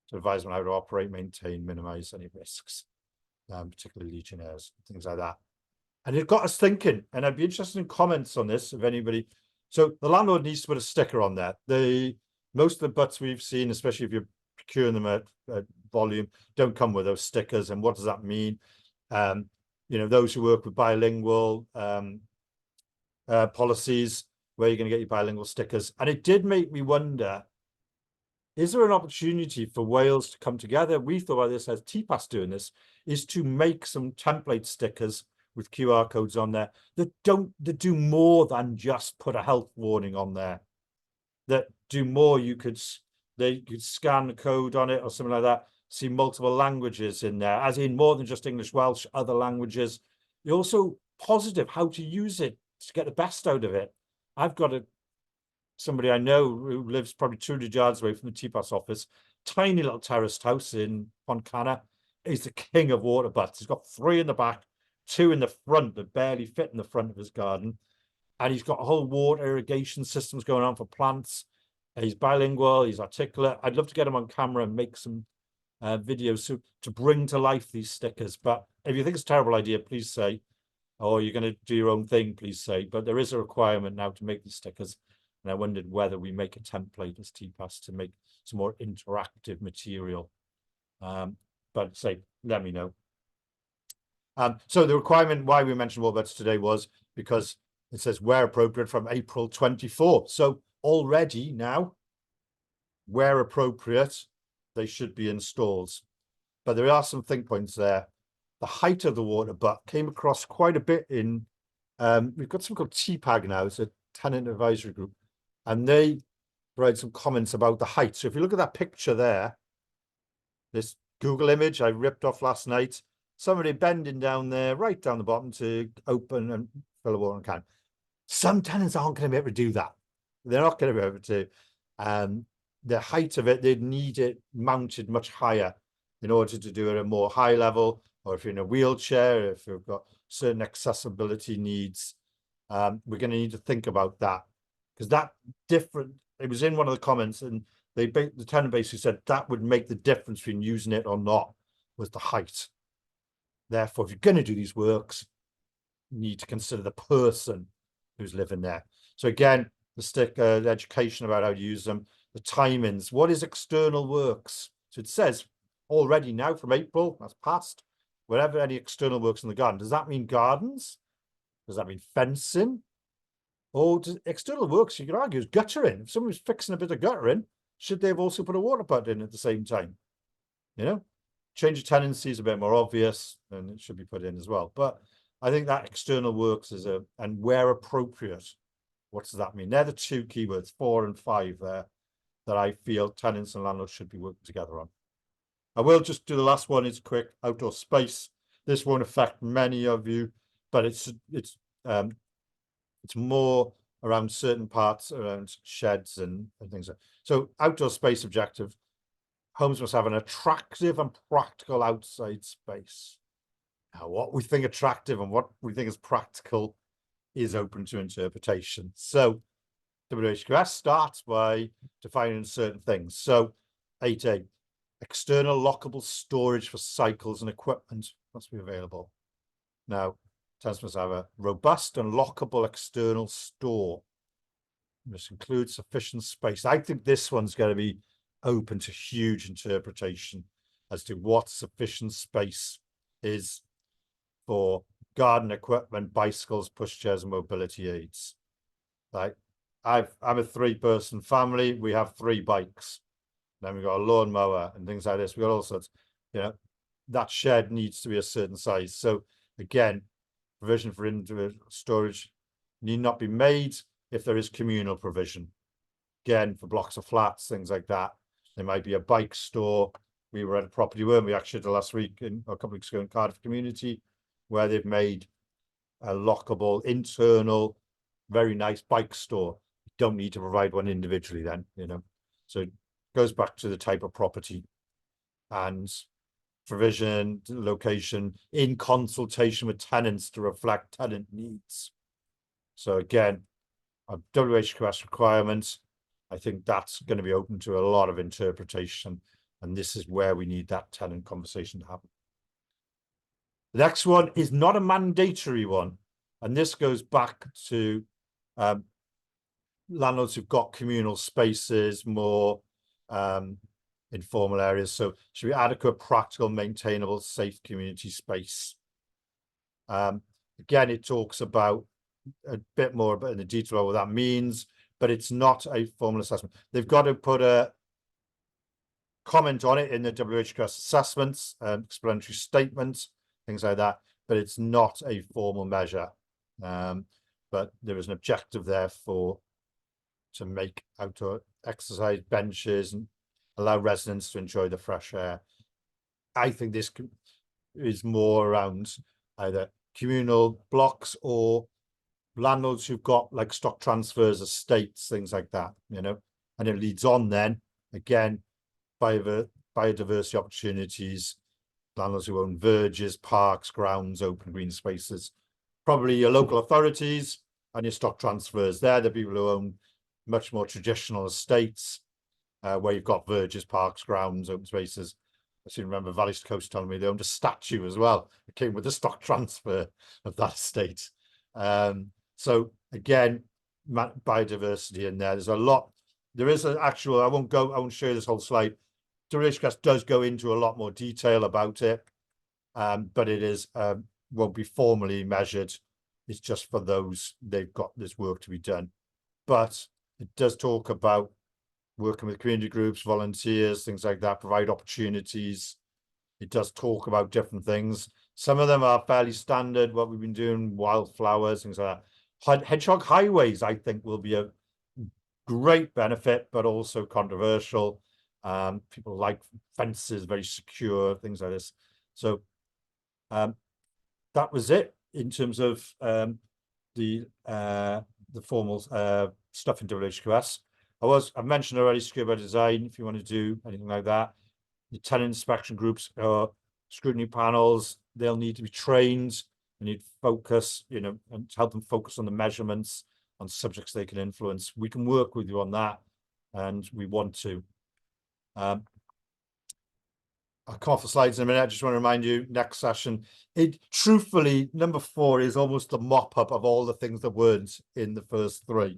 to advise on how to operate, maintain, minimize any risks, particularly legionnaires, things like that. And it got us thinking, and I'd be interested in comments on this if anybody. So the landlord needs to put a sticker on there. Most of the butts we've seen, especially if you're procuring them at volume, don't come with those stickers. And what does that mean? Those who work with bilingual policies, where you're going to get your bilingual stickers. And it did make me wonder, is there an opportunity for Wales to come together? We thought about this as TPAS doing this, is to make some template stickers with QR codes on there that do more than just put a health warning on there. That do more. They could scan the code on it or something like that, see multiple languages in there, as in more than just English, Welsh, other languages. You're also positive how to use it to get the best out of it. I've got somebody I know who lives probably 200 yards away from the TPAS office, tiny little terraced house in Pontcanna. He's the king of water butts. He's got 3 in the back, 2 in the front that barely fit in the front of his garden. And he's got a whole water irrigation systems going on for plants. He's bilingual, he's articulate. I'd love to get him on camera and make some videos to bring to life these stickers. But if you think it's a terrible idea, please say, or you're going to do your own thing, please say. But there is a requirement now to make these stickers. And I wondered whether we make a template as TPAS to make some more interactive material. But say, let me know. So the requirement why we mentioned water butts today was because it says where appropriate from April 24. So already now, where appropriate, they should be installed. But there are some think points there. The height of the water butt came across quite a bit in, we've got something called TPAG now, it's a tenant advisory group, and they provide some comments about the height. So if you look at that picture there, this Google image I ripped off last night, somebody bending down there, right down the bottom to open and fill a water can. Some tenants aren't going to be able to do that. They're not going to be able to. The height of it, they'd need it mounted much higher in order to do it at a more high level, or if you're in a wheelchair, if you've got certain accessibility needs, we're going to need to think about that. Because it was in one of the comments, and the tenant basically said that would make the difference between using it or not, was the height. Therefore, if you're going to do these works, you need to consider the person who's living there. So again, the education about how to use them, the timings. What is external works? So it says already now from April, that's passed, wherever any external works in the garden. Does that mean gardens? Does that mean fencing? Or external works, you could argue, is guttering. If someone's fixing a bit of guttering, should they have also put a water butt in at the same time? Change of tenancy is a bit more obvious, and it should be put in as well. But I think that external works is and where appropriate. What does that mean? They're the 2 keywords, 4 and 5 there, that I feel tenants and landlords should be working together on. I will just do the last one. It's quick. Outdoor space. This won't affect many of you, but it's more around certain parts, around sheds and things. So outdoor space objective. Homes must have an attractive and practical outside space. Now, what we think attractive and what we think is practical is open to interpretation. So WHQS starts by defining certain things. So 8A, external lockable storage for cycles and equipment must be available. Now, tenants must have a robust and lockable external store. This includes sufficient space. I think this one's going to be open to huge interpretation as to what sufficient space is for garden equipment, bicycles, pushchairs, and mobility aids. Like I'm a 3-person family. We have 3 bikes. Then we've got a lawnmower and things like this. We've got all sorts, that shed needs to be a certain size. So again, provision for individual storage need not be made if there is communal provision. Again, for blocks of flats, things like that. There might be a bike store. We were at a property, weren't we, actually last week or a couple of weeks ago in Cardiff community, where they've made a lockable internal, very nice bike store. You don't need to provide one individually then, So it goes back to the type of property and provision, location in consultation with tenants to reflect tenant needs. So again, a WHQS requirements, I think that's going to be open to a lot of interpretation, and this is where we need that tenant conversation to happen. The next one is not a mandatory one, and this goes back to landlords who've got communal spaces, more informal areas. So should be adequate, practical, maintainable, safe community space. Again, it talks about a bit more about in the detail of what that means, but it's not a formal assessment. They've got to put a comment on it in the WHQS assessments, explanatory statements, things like that, but it's not a formal measure. But there is an objective there to make outdoor exercise benches and allow residents to enjoy the fresh air. I think this is more around either communal blocks or landlords who've got like stock transfers, estates, things like that, and it leads on then, again, biodiversity opportunities, landlords who own verges, parks, grounds, open green spaces, probably your local authorities and your stock transfers. They're the people who own much more traditional estates, where you've got verges, parks, grounds, open spaces. I seem to remember Valley Coast telling me they owned a statue as well. It came with the stock transfer of that estate. So again, biodiversity in there. There's a lot. There is an actual, I won't show you this whole slide. WHQS does go into a lot more detail about it, but it is won't be formally measured. It's just for those, they've got this work to be done. But it does talk about working with community groups, volunteers, things like that, provide opportunities. It does talk about different things. Some of them are fairly standard, what we've been doing, wildflowers, things like that. Hedgehog highways, I think, will be a great benefit, but also controversial. People like fences, very secure, things like this. So that was it in terms of the formal stuff in WHQS. I've mentioned already scuba design, if you want to do anything like that. The tenant inspection groups or scrutiny panels, they'll need to be trained. They need focus, and to help them focus on the measurements, on subjects they can influence. We can work with you on that, and we want to. I'll come off the slides in a minute. I just want to remind you, next session, truthfully, number 4 is almost the mop-up of all the things that weren't in the first 3.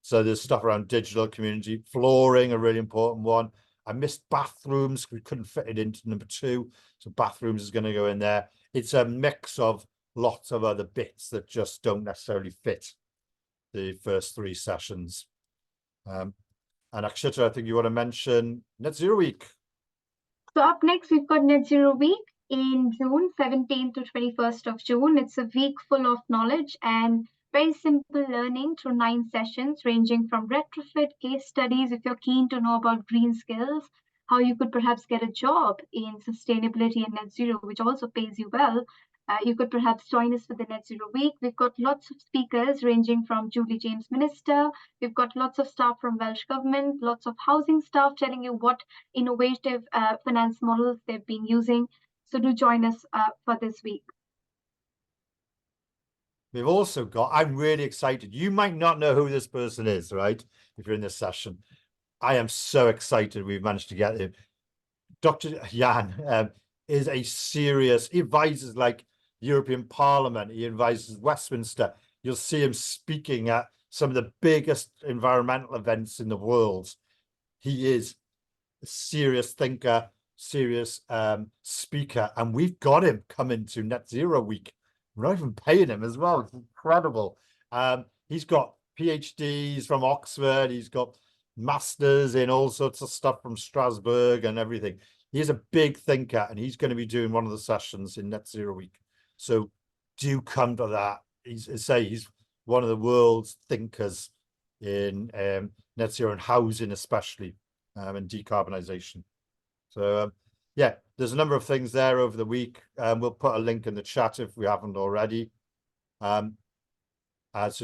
So there's stuff around digital community, flooring, a really important one. I missed bathrooms. We couldn't fit it into number 2. So bathrooms is going to go in there. It's a mix of lots of other bits that just don't necessarily fit the first 3 sessions. And Akshita, I think you want to mention Net Zero Week. So up next, we've got Net Zero Week in June, 17th to 21st of June. It's a week full of knowledge and very simple learning through 9 sessions, ranging from retrofit, case studies, if you're keen to know about green skills, how you could perhaps get a job in sustainability and net zero, which also pays you well. You could perhaps join us for the Net Zero Week. We've got lots of speakers ranging from Julie James Minister. We've got lots of staff from Welsh Government, lots of housing staff telling you what innovative finance models they've been using. So do join us for this week. We've also got, I'm really excited. You might not know who this person is, right? If you're in this session. I am so excited we've managed to get him. Dr. Jan is a serious, he advises like European Parliament, he advises Westminster. You'll see him speaking at some of the biggest environmental events in the world. He is a serious thinker, serious speaker, and we've got him coming to Net Zero Week, We're not even paying him as well. It's incredible. He's got PhDs from Oxford. He's got masters in all sorts of stuff from Strasbourg and everything. He's a big thinker, and he's going to be doing one of the sessions in Net Zero Week. So do come to that. He's one of the world's thinkers in net zero and housing, especially, and decarbonisation. So yeah, there's a number of things there over the week. We'll put a link in the chat if we haven't already. So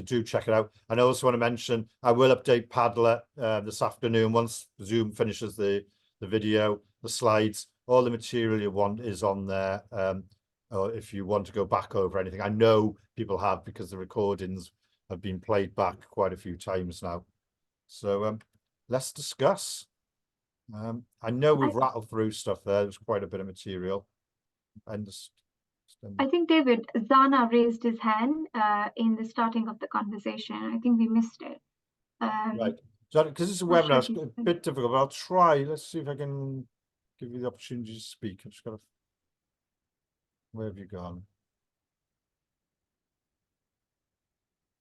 do check it out. And I also want to mention, I will update Padlet this afternoon once Zoom finishes the video, the slides, all the material you want is on there. Or if you want to go back over anything, I know people have, because the recordings have been played back quite a few times now. So let's discuss. I know we've rattled through stuff there. There's quite a bit of material. And I think David, Zana raised his hand in the starting of the conversation. I think we missed it. Right. So, because it's a webinar, it's a bit difficult, but I'll try. Let's see if I can give you the opportunity to speak. I've just got to... Where have you gone?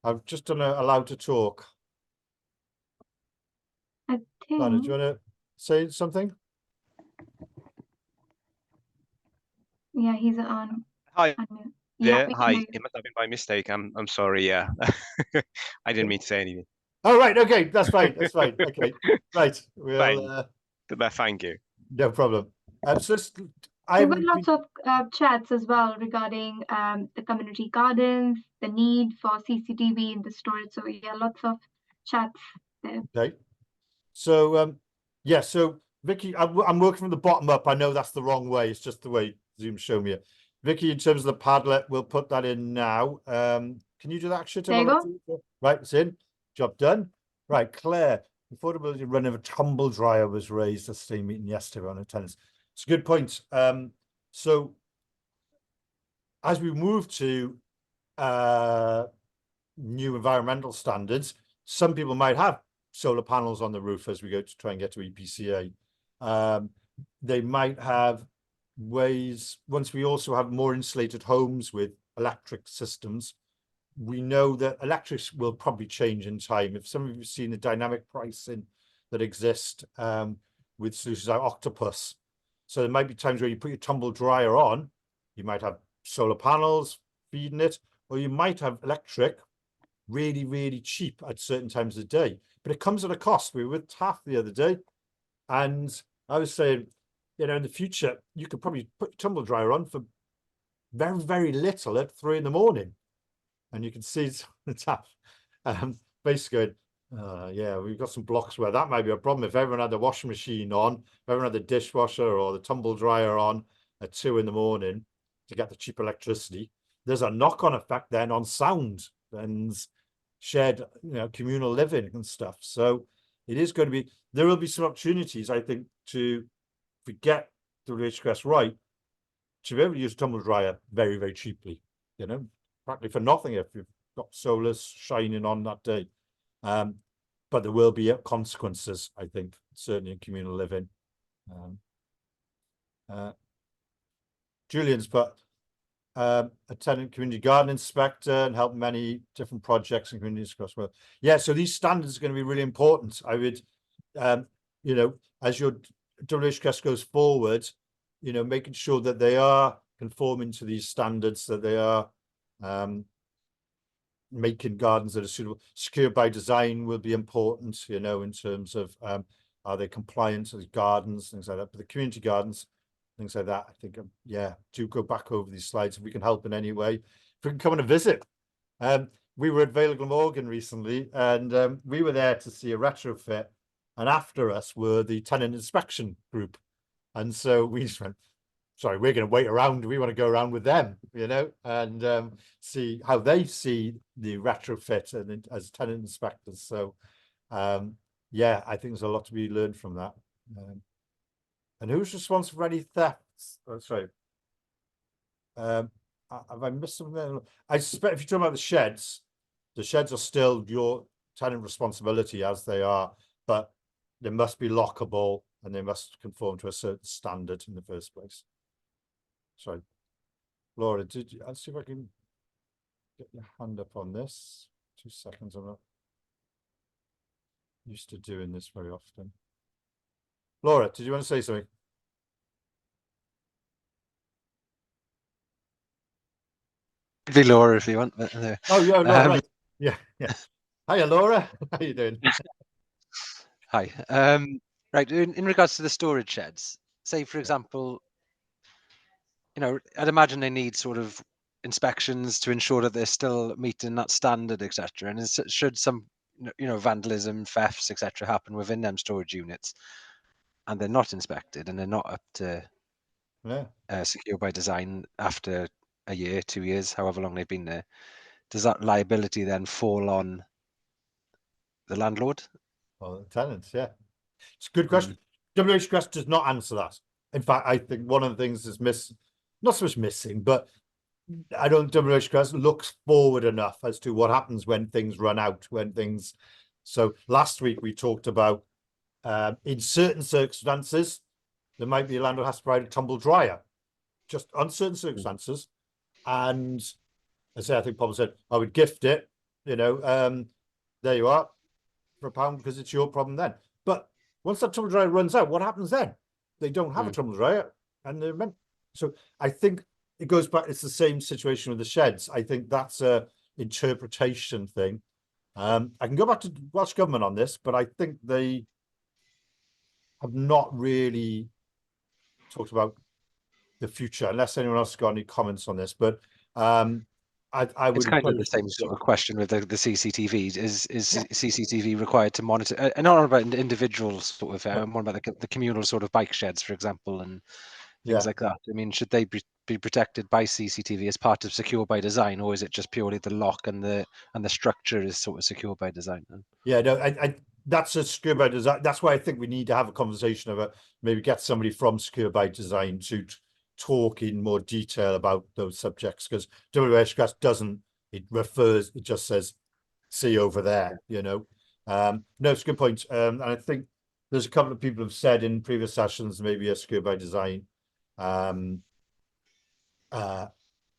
I've just done allowed to talk. I think... Donna, do you want to say something? Yeah, he's on. Hi Yeah, there. Hi. It must have been by mistake. I'm sorry. Yeah, I didn't mean to say anything. Oh, right. Okay, that's fine. That's fine. Okay, right. We'll. Thank you. No problem. So there were lots of chats as well regarding the community gardens, the need for CCTV in the storage. So yeah, lots of chats there. Okay. So yeah. So Vicky, I'm working from the bottom up. I know that's the wrong way. It's just the way Zoom show me it. Vicky, in terms of the Padlet, we'll put that in now. Can you do that, actually? There you go. Right, it's in. Job done. Right, Claire. Affordability run of a tumble dryer was raised at the same meeting yesterday on attendance. It's a good point. So as we move to new environmental standards, some people might have solar panels on the roof as we go to try and get to EPCA. They might have ways, once we also have more insulated homes with electric systems, we know that electrics will probably change in time. If some of you have seen the dynamic pricing that exist with solutions like Octopus. So there might be times where you put your tumble dryer on, you might have solar panels feeding it, or you might have electric really, really cheap at certain times of the day. But it comes at a cost. We were with Taff the other day, and I was saying, you know, in the future, you could probably put your tumble dryer on for very, very little at 3 in the morning. And you can see the Taff basically, yeah, we've got some blocks where that might be a problem. If everyone had the washing machine on, if everyone had the dishwasher or the tumble dryer on at 2 in the morning to get the cheap electricity, there's a knock-on effect then on sound and shared, you know, communal living and stuff. So it is going to be, there will be some opportunities, I think, to, if we get WHQS right, to be able to use a tumble dryer very, very cheaply, you know, practically for nothing if you've got solars shining on that day. But there will be consequences, I think, certainly in communal living. Julian's put a tenant community garden inspector and help many different projects and communities across the world. Yeah, so these standards are going to be really important. I would, you know, as your WHQS goes forward, you know, making sure that they are conforming to these standards, that they are making gardens that are suitable. Secure by design will be important, you know, in terms of are they compliant to the gardens, things like that. But the community gardens, things like that, I think, yeah, do go back over these slides if we can help in any way. If we can come on a visit. We were at Vale Glamorgan recently, and we were there to see a retrofit, and after us were the tenant inspection group. And so we just went, sorry, we're going to wait around. We want to go around with them, you know, and see how they see the retrofit and as tenant inspectors. So, yeah, I think there's a lot to be learned from that. And who's responsible for any thefts? Oh, sorry. Have I missed something? I suspect if you're talking about the sheds are still your tenant responsibility as they are, but they must be lockable and they must conform to a certain standard in the first place. Sorry, Laura, did you? I'll see if I can get your hand up on this. 2 seconds. I'm not used to doing this very often. Laura, did you want to say something? Could be Laura if you want. But, Oh, yeah, Laura, Um, right. Yeah, yeah. Hiya, Laura. How you doing? Hi. Right. In regards to the storage sheds, say for example, I'd imagine they need sort of inspections to ensure that they're still meeting that standard, etc. And should some, vandalism, thefts, etc., happen within them storage units, and they're not inspected and they're not up to Yeah. secure by design after a year, 2 years, however long they've been there, does that liability then fall on the landlord? Well, the tenants, yeah. It's a good question. WHQS does not answer that. In fact, I think one of the things is not so much missing, but I don't WHQS looks forward enough as to what happens when things run out, so last week we talked about in certain circumstances, there might be a landlord has to provide a tumble dryer, just on certain circumstances. And I think Paul said, I would gift it, there you are, for £1 because it's your problem then. But once that tumble dryer runs out, what happens then? They don't have a tumble dryer, and they're meant. So I think it goes back. It's the same situation with the sheds. I think that's a interpretation thing. I can go back to Welsh Government on this, but I think they have not really talked about the future, unless anyone else has got any comments on this. But I would It's kind of the encourage same them sort to. of question with the CCTVs. Is Yeah. CCTV required to monitor? And not about individuals, sort of. No. More about the communal sort of bike sheds, for example, and things Yeah. like that. I mean, should they be protected by CCTV as part of secure by design, or is it just purely the lock and the structure is sort of secure by design? Yeah, no, I that's a secure by design. That's why I think we need to have a conversation about maybe get somebody from secure by design to talk in more detail about those subjects, because WHQS doesn't, it just says see over there, No, it's a good point. And I think there's a couple of people have said in previous sessions, maybe a secure by design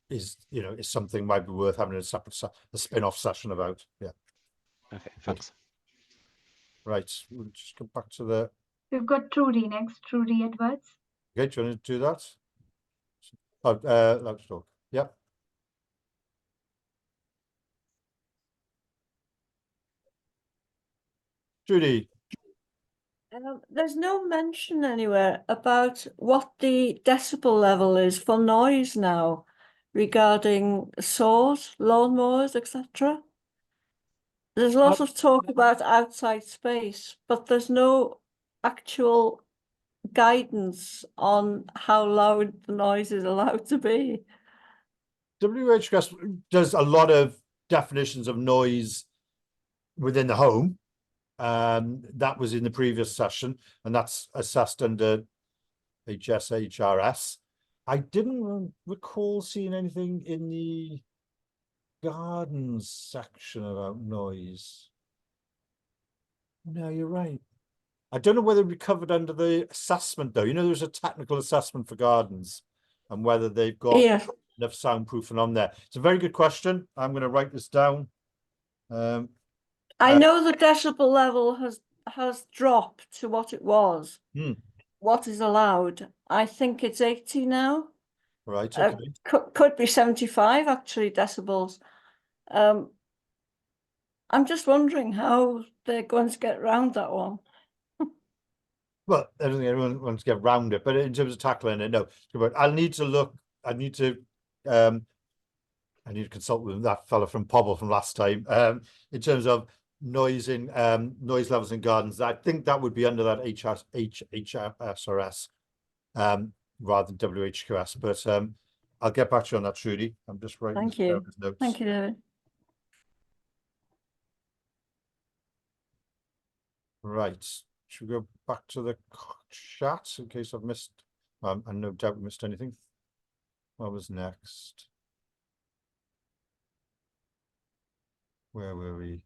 is something might be worth having a separate a spin-off session about. Yeah. Okay, thanks. Right, we'll just go back to the. We've got Trudy next, Trudy Edwards. Okay, do you want to do that? Oh, let's talk. Yeah. Judy. There's no mention anywhere about what the decibel level is for noise now regarding saws, lawnmowers, etc. There's a lot of talk about outside space, but there's no actual guidance on how loud the noise is allowed to be. WHQS does a lot of definitions of noise within the home. That was in the previous session, and that's assessed under HSHRS. I didn't recall seeing anything in the gardens section about noise. No, you're right. I don't know whether it'd be covered under the assessment though. There's a technical assessment for gardens and whether they've got enough soundproofing on there. It's a very good question. I'm going to write this down. I know the decibel level has dropped to what it was. What is allowed? I think it's 80 now. Right. Okay. Could be 75 actually decibels. I'm just wondering how they're going to get around that one. Well, I don't think everyone wants to get around it, but in terms of tackling it, no. I'll need to look. I need to consult with that fella from Pobble from last time. In terms of noise levels in gardens, I think that would be under that HSRS rather than WHQS. But I'll get back to you on that, Trudy. I'm just writing. Thank you. Notes. Thank you, David. Right. Should we go back to the chat in case I've missed? I no doubt missed anything. What was next? Where were we?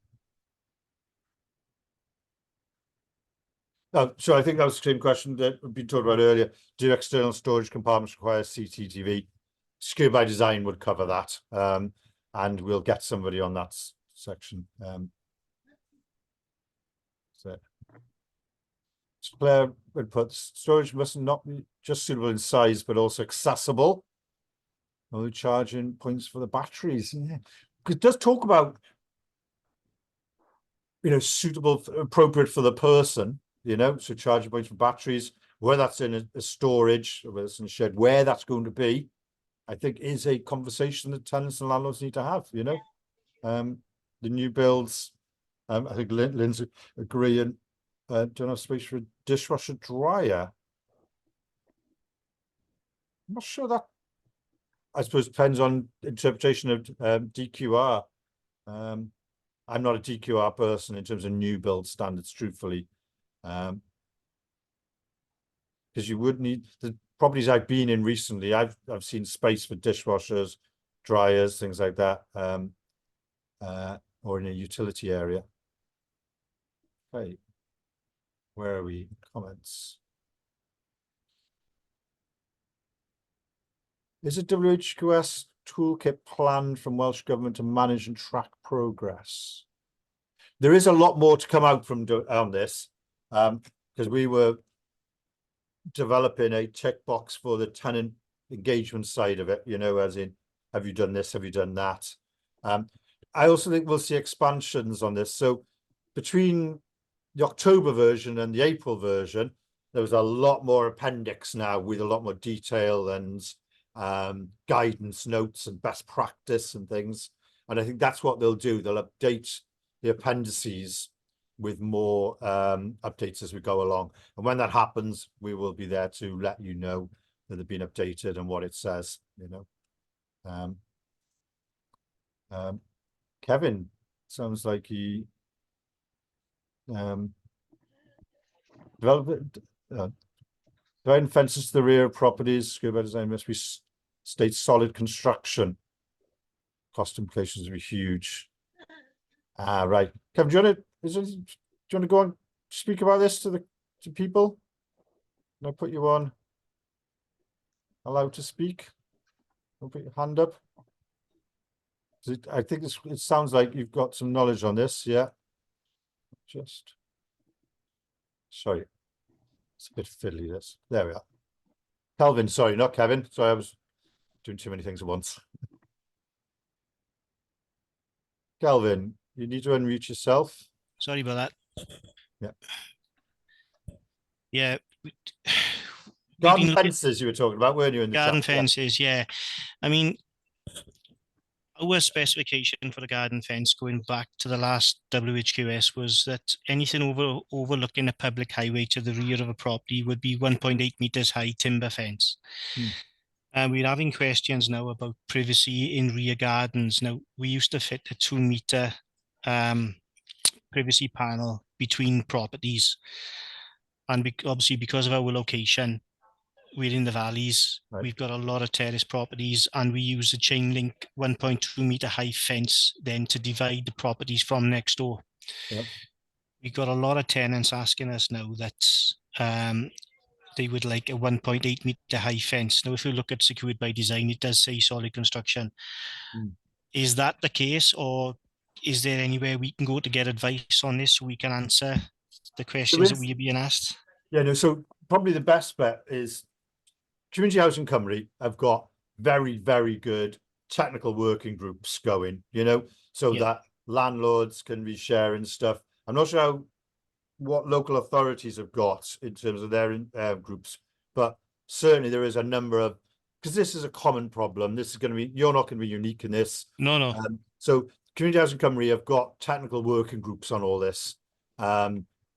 Oh, so I think that was the same question that we've been talked about earlier. Do external storage compartments require CCTV? Secure by design would cover that. and we'll get somebody on that section. So Claire would put storage must not be just suitable in size, but also accessible. No charging points for the batteries. Yeah. It does talk about, suitable, appropriate for the person, so charging points for batteries, whether that's in a storage, or whether it's in a shed, where that's going to be, I think is a conversation that tenants and landlords need to have, the new builds, I think Lynn's agreeing, don't have space for a dishwasher dryer. I'm not sure that, I suppose, depends on interpretation of DQR. I'm not a DQR person in terms of new build standards, truthfully. Because you would need, the properties I've been in recently, I've seen space for dishwashers, dryers, things like that, or in a utility area. Okay, where are we? Comments. Is a WHQS toolkit planned from Welsh Government to manage and track progress? There is a lot more to come out from on this, because we were developing a checkbox for the tenant engagement side of it, as in, have you done this, have you done that? I also think we'll see expansions on this. So between the October version and the April version, there was a lot more appendix now with a lot more detail and guidance notes and best practice and things. And I think that's what they'll do. They'll update the appendices with more updates as we go along. And when that happens, we will be there to let you know that they've been updated and what it says, Kevin sounds like he developed dividing fences to the rear of properties, scuba design must be state solid construction. Cost implications will be huge. Right. Kevin, do you want to go on speak about this to people? Can I put you on allowed to speak? Don't put your hand up. I think it sounds like you've got some knowledge on this, yeah. Sorry. It's a bit fiddly, this. There we are. Kelvin, sorry, not Kevin. Sorry, I was doing too many things at once. Kelvin, you need to unmute yourself. Sorry about that. Yeah. Yeah. Garden fences you were talking about, weren't you, in the garden chat? fences, yeah. I mean, our specification for the garden fence going back to the last WHQS was that anything overlooking a public highway to the rear of a property would be 1.8 meters high timber fence. And we're having questions now about privacy in rear gardens. Now, we used to fit a 2 meter privacy panel between properties. And obviously, because of our location, we're in the valleys. Right. We've got a lot of terrace properties, and we use a chain link 1.2 meter high fence then to divide the properties from next door. Yep. We've got a lot of tenants asking us now that they would like a 1.8 meter high fence. Now, if you look at secured by design, it does say solid construction. Is that the case, or is there anywhere we can go to get advice on this so we can answer the questions that we're being asked? Yeah, no, so probably the best bet is Community Housing Cymru have got very, very good technical working groups going, so that landlords can be sharing stuff. I'm not sure what local authorities have got in terms of their groups, but certainly there is a number of, because this is a common problem. This is going to be, you're not going to be unique in this. No. So Community Housing Cymru have got technical working groups on all this.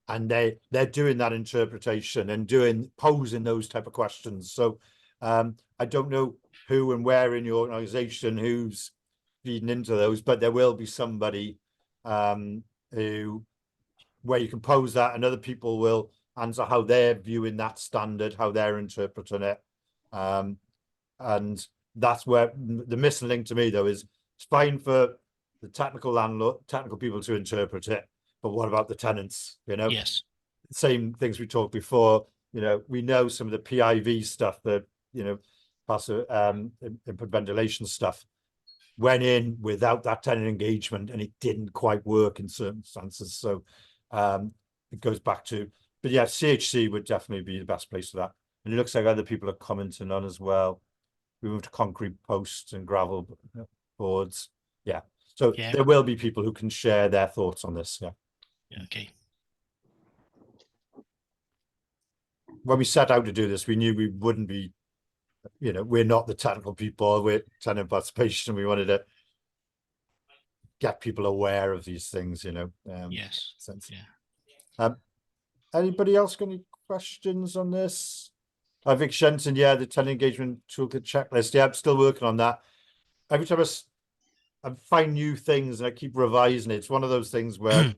And they're doing that interpretation and posing those type of questions. So I don't know who and where in your organization who's feeding into those, but there will be somebody where you can pose that, and other people will answer how they're viewing that standard, how they're interpreting it. And that's where the missing link to me, though, is it's fine for the technical people to interpret it, but what about the tenants? Yes. Same things we talked before. We know some of the PIV stuff that passive input ventilation stuff. went in without that tenant engagement and it didn't quite work in circumstances. So it goes back to, but yeah, CHC would definitely be the best place for that. And it looks like other people are commenting on as well. We moved to concrete posts and gravel boards. Yeah. So Yeah. there will be people who can share their thoughts on this. Yeah. Okay. When we set out to do this, we knew we wouldn't be, you know, we're not the technical people, we're tenant participation. We wanted to get people aware of these things, you know. Yes. Sense. Yeah. Anybody else got any questions on this? Vic Shenton, yeah, the tenant engagement toolkit checklist. Yeah, I'm still working on that. Every time I find new things and I keep revising it. It's one of those things where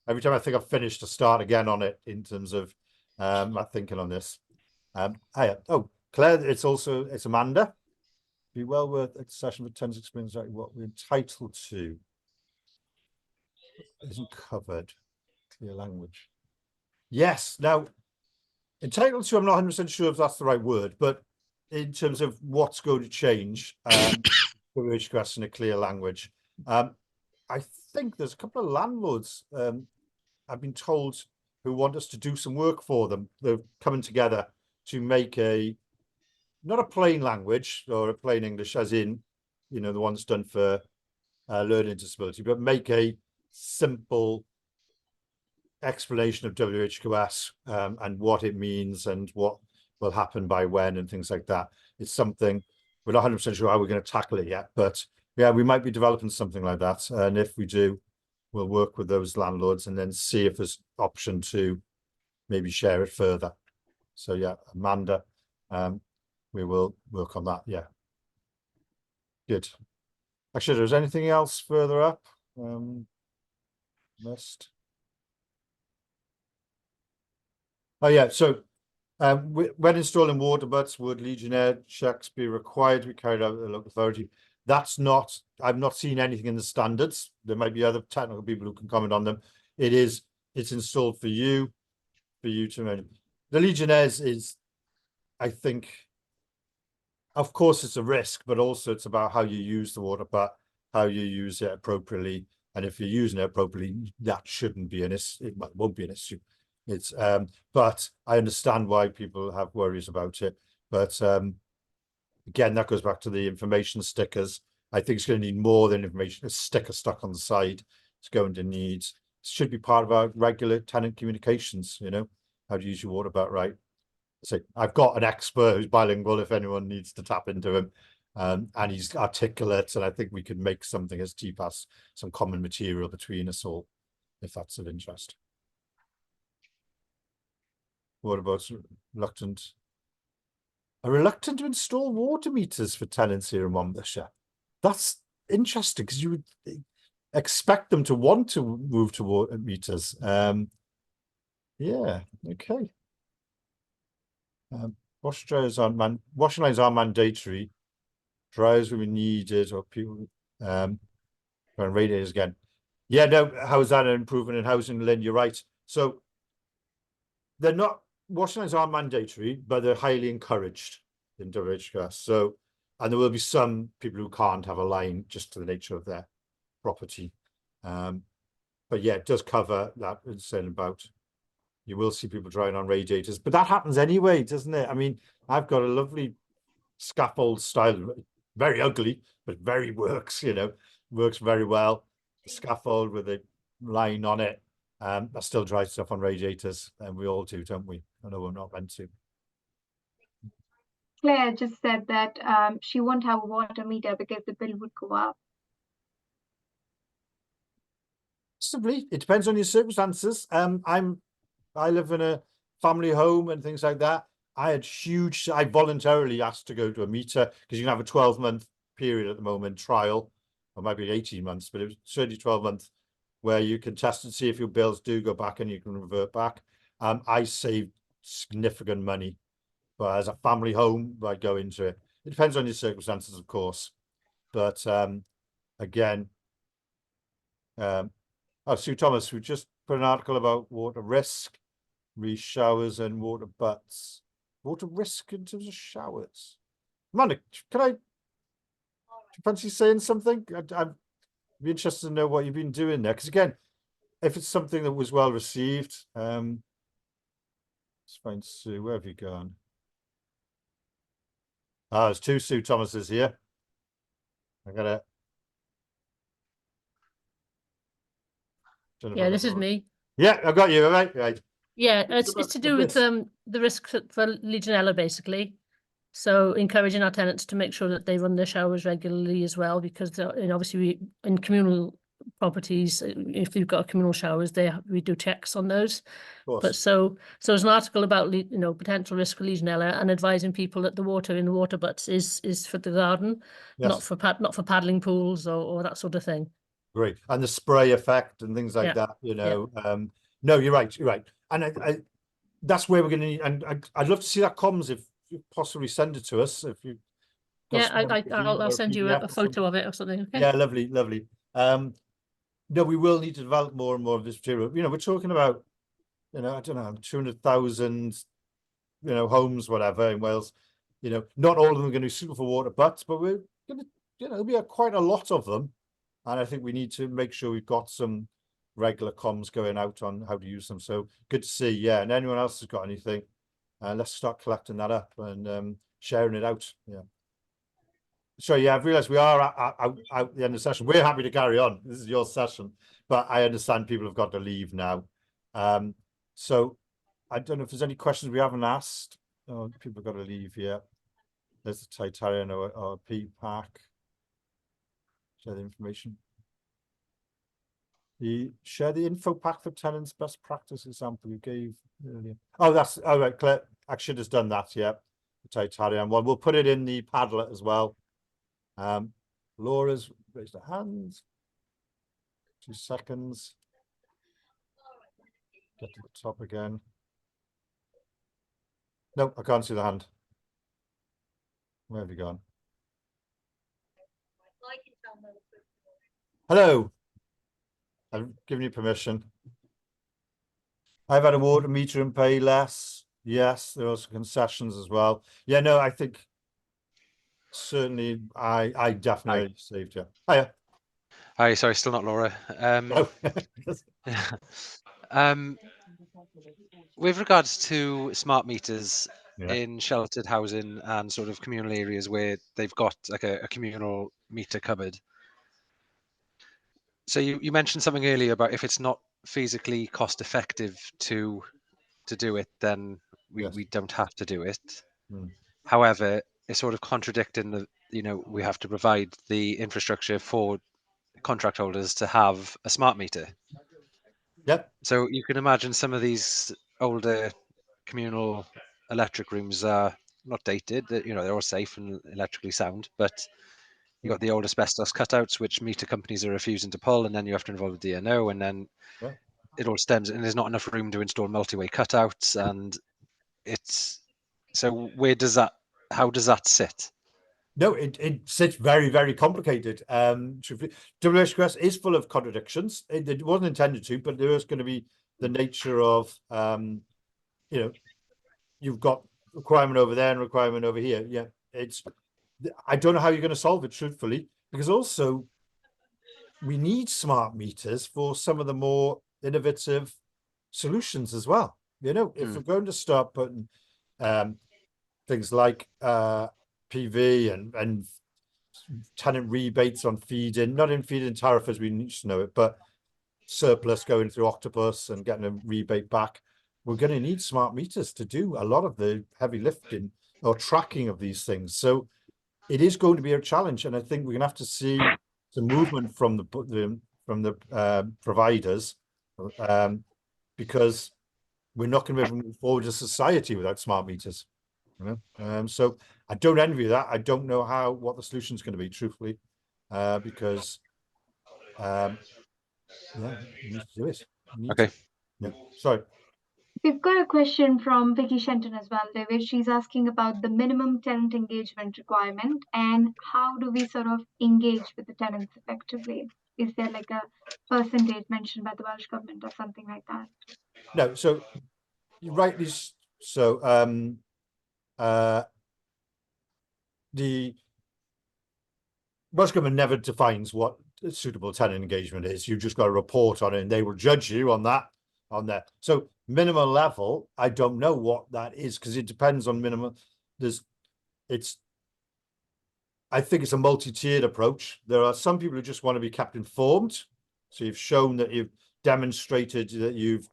every time I think I've finished, to start again on it in terms of my thinking on this. Oh, Claire, it's Amanda. Be well worth a session with tenants experience like what we're entitled to. Isn't covered. Clear language. Yes. Now, entitled to, I'm not 100% sure if that's the right word, but in terms of what's going to change, WHQS in a clear language. I think there's a couple of landlords I've been told who want us to do some work for them. They're coming together to make not a plain language or a plain English as in, you know, the ones done for learning disability, but make a simple explanation of WHQS and what it means and what will happen by when and things like that. It's something we're not 100% sure how we're going to tackle it yet, but yeah, we might be developing something like that. And if we do, we'll work with those landlords and then see if there's option to maybe share it further. So yeah, Amanda, we will work on that. Yeah. Good. Actually, there's anything else further up? Missed. Oh yeah, so when installing water butts, would Legionnaire checks be required to be carried out by the local authority? That's not, I've not seen anything in the standards. There might be other technical people who can comment on them. It's installed for you to manage. The Legionnaires is, I think, of course it's a risk, but also it's about how you use the water butt, how you use it appropriately. And if you're using it appropriately, that shouldn't be an issue. It won't be an issue. It's but I understand why people have worries about it. But again, that goes back to the information stickers. I think it's going to need more than information. A sticker stuck on the side. It's going to need, it should be part of our regular tenant communications, you know, how to use your water butt right. So I've got an expert who's bilingual if anyone needs to tap into him. And he's articulate, and I think we could make something as TPAS, some common material between us all, if that's of interest. What about reluctant to install water meters for tenants here in Monmouthshire? That's interesting because you would expect them to want to move to water meters. Yeah, okay. Wash dryers aren't washing lines are mandatory. Dryers will be needed, or people radiators again. Yeah, no, how is that an improvement in housing, Lynn? You're right. So they're not, washing lines are mandatory, but they're highly encouraged in WHQS. So, and there will be some people who can't have a line just to the nature of their property. But yeah, it does cover that it's saying about, you will see people drying on radiators, but that happens anyway, doesn't it? I mean, I've got a lovely scaffold style, very ugly, but very works, you know, works very well. The scaffold with a line on it, that still dries stuff on radiators, and we all do, don't we? I know we're not meant to. Claire just said that she won't have a water meter because the bill would go up. Possibly, it depends on your circumstances. I live in a family home and things like that. I voluntarily asked to go to a meter because you can have a 12-month period at the moment, trial, or maybe 18 months, but it was certainly 12 months where you can test and see if your bills do go back and you can revert back. I saved significant money, but as a family home, I go into it. It depends on your circumstances, of course. But again, Sue Thomas, we just put an article about water risk, showers and water butts. Water risk in terms of showers. Amanda, can I you fancy saying something? I'd be interested to know what you've been doing there. Because again, if it's something that was well received, let's find Sue. Where have you gone? Ah, there's two Sue Thomases here. I gotta. Yeah, this is me. Yeah, I've got you. Right. Yeah, it's to do with the risk for Legionella, basically. So encouraging our tenants to make sure that they run their showers regularly as well, because obviously in communal properties, if you've got communal showers, we do checks on those. But so there's an article about potential risk for Legionella and advising people that the water in the water butts is for the garden, not for paddling pools or that sort of thing. Great, and the spray effect and things like that. No, you're right. And I that's where we're going to need. And I'd love to see that comms if you possibly send it to us. If you, I'll send you a photo of it or something. Okay. Yeah, lovely. No, we will need to develop more and more of this material. We're talking about, I don't know, 200,000, homes, whatever in Wales. Not all of them are going to be suitable for water butts, but we're going to, there'll be quite a lot of them. And I think we need to make sure we've got some regular comms going out on how to use them. So good to see. Yeah. And anyone else has got anything, let's start collecting that up and sharing it out. Yeah. So yeah, I've realized we are out at the end of the session. We're happy to carry on. This is your session, but I understand people have got to leave now. So I don't know if there's any questions we haven't asked. Oh, people have got to leave here. There's the Titanium or PPAC. Share the information. Share the info pack for tenants best practice example you gave earlier. Oh, right, Claire. I should have done that. Yeah, the Titanium one. We'll put it in the Padlet as well. Laura's raised her hand. 2 seconds. Get to the top again. No, I can't see the hand. Where have you gone? Hello. I've given you permission. I've had a water meter and pay less. Yes, there are some concessions as well. Yeah, no, I think certainly I definitely saved you. Hiya. Hi, sorry, still not Laura. With regards to smart meters in sheltered housing and sort of communal areas where they've got like a communal meter cupboard. So you mentioned something earlier about if it's not physically cost effective to do it, then we don't have to do it. However, it's sort of contradicting the, we have to provide the infrastructure for contract holders to have a smart meter. Yep. So you can imagine some of these older communal electric rooms are not dated, they're all safe and electrically sound, but you got the old asbestos cutouts, which meter companies are refusing to pull, and then you have to involve the DNO, and then it all stems, and there's not enough room to install multi-way cutouts, and so how does that sit? No, it sits very, very complicated. WHQS is full of contradictions. It wasn't intended to, but there is going to be the nature of, you've got requirement over there and requirement over here. Yeah, I don't know how you're going to solve it, truthfully, because also we need smart meters for some of the more innovative solutions as well. If we're going to start putting things like PV and tenant rebates on feed-in, not in feed-in tariff as we used to know it, but surplus going through Octopus and getting a rebate back. We're going to need smart meters to do a lot of the heavy lifting or tracking of these things. So it is going to be a challenge, and I think we're going to have to see some movement from the providers, because we're not going to be able to move forward as a society without smart meters. So I don't envy that. I don't know what the solution is going to be, truthfully, because we need to do it. Okay. Sorry. We've got a question from Vicky Shenton as well, David. She's asking about the minimum tenant engagement requirement and how do we sort of engage with the tenants effectively? Is there like a percentage mentioned by the Welsh government or something like that? No, so rightly so. The Welsh Government never defines what suitable tenant engagement is. You've just got to report on it, and they will judge you on that. So minimum level, I don't know what that is, because it depends on minimum. I think it's a multi-tiered approach. There are some people who just want to be kept informed. So you've shown that you've demonstrated that you've,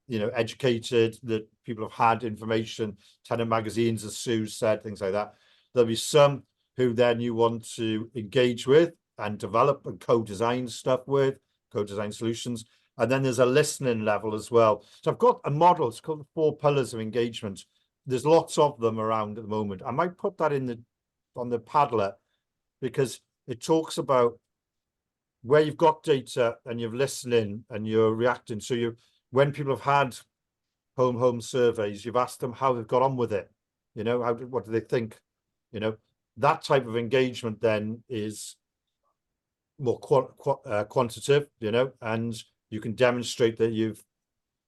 educated, that people have had information, tenant magazines, as Sue said, things like that. There'll be some who then you want to engage with and develop and co-design stuff with, co-design solutions. And then there's a listening level as well. So I've got a model, it's called the 4 pillars of engagement. There's lots of them around at the moment. I might put that on the Padlet, because it talks about where you've got data and you're listening and you're reacting. So when people have had home surveys, you've asked them how they've got on with it. What do they think? That type of engagement then is more quantitative, and you can demonstrate that you've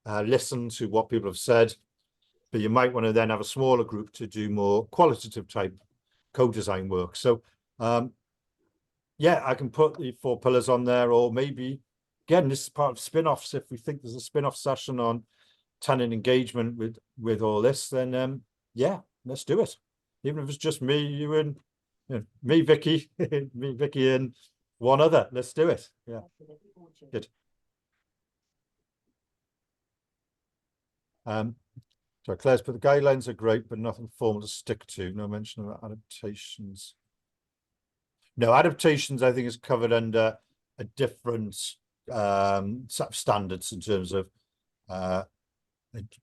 listened to what people have said, but you might want to then have a smaller group to do more qualitative type co-design work. So yeah, I can put the 4 pillars on there, or maybe again, this is part of spin-offs. If we think there's a spin-off session on tenant engagement with all this, then yeah, let's do it. Even if it's just me, you and me, Vicky, me, Vicky, and one other. Let's do it. Yeah, good. So Claire's put the guidelines are great, but nothing formal to stick to. No mention of adaptations. No, adaptations, I think, is covered under a different set of standards in terms of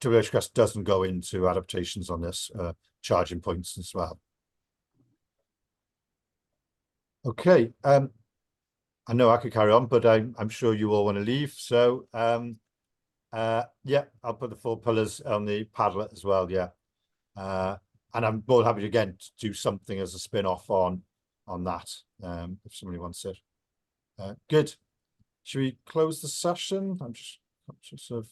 WHQS doesn't go into adaptations on this, charging points as well. Okay, I know I could carry on, but I'm sure you all want to leave. So yeah, I'll put the 4 pillars on the Padlet as well. Yeah, and I'm more happy again to do something as a spin-off on that, if somebody wants it. Good. Should we close the session? I'm just conscious of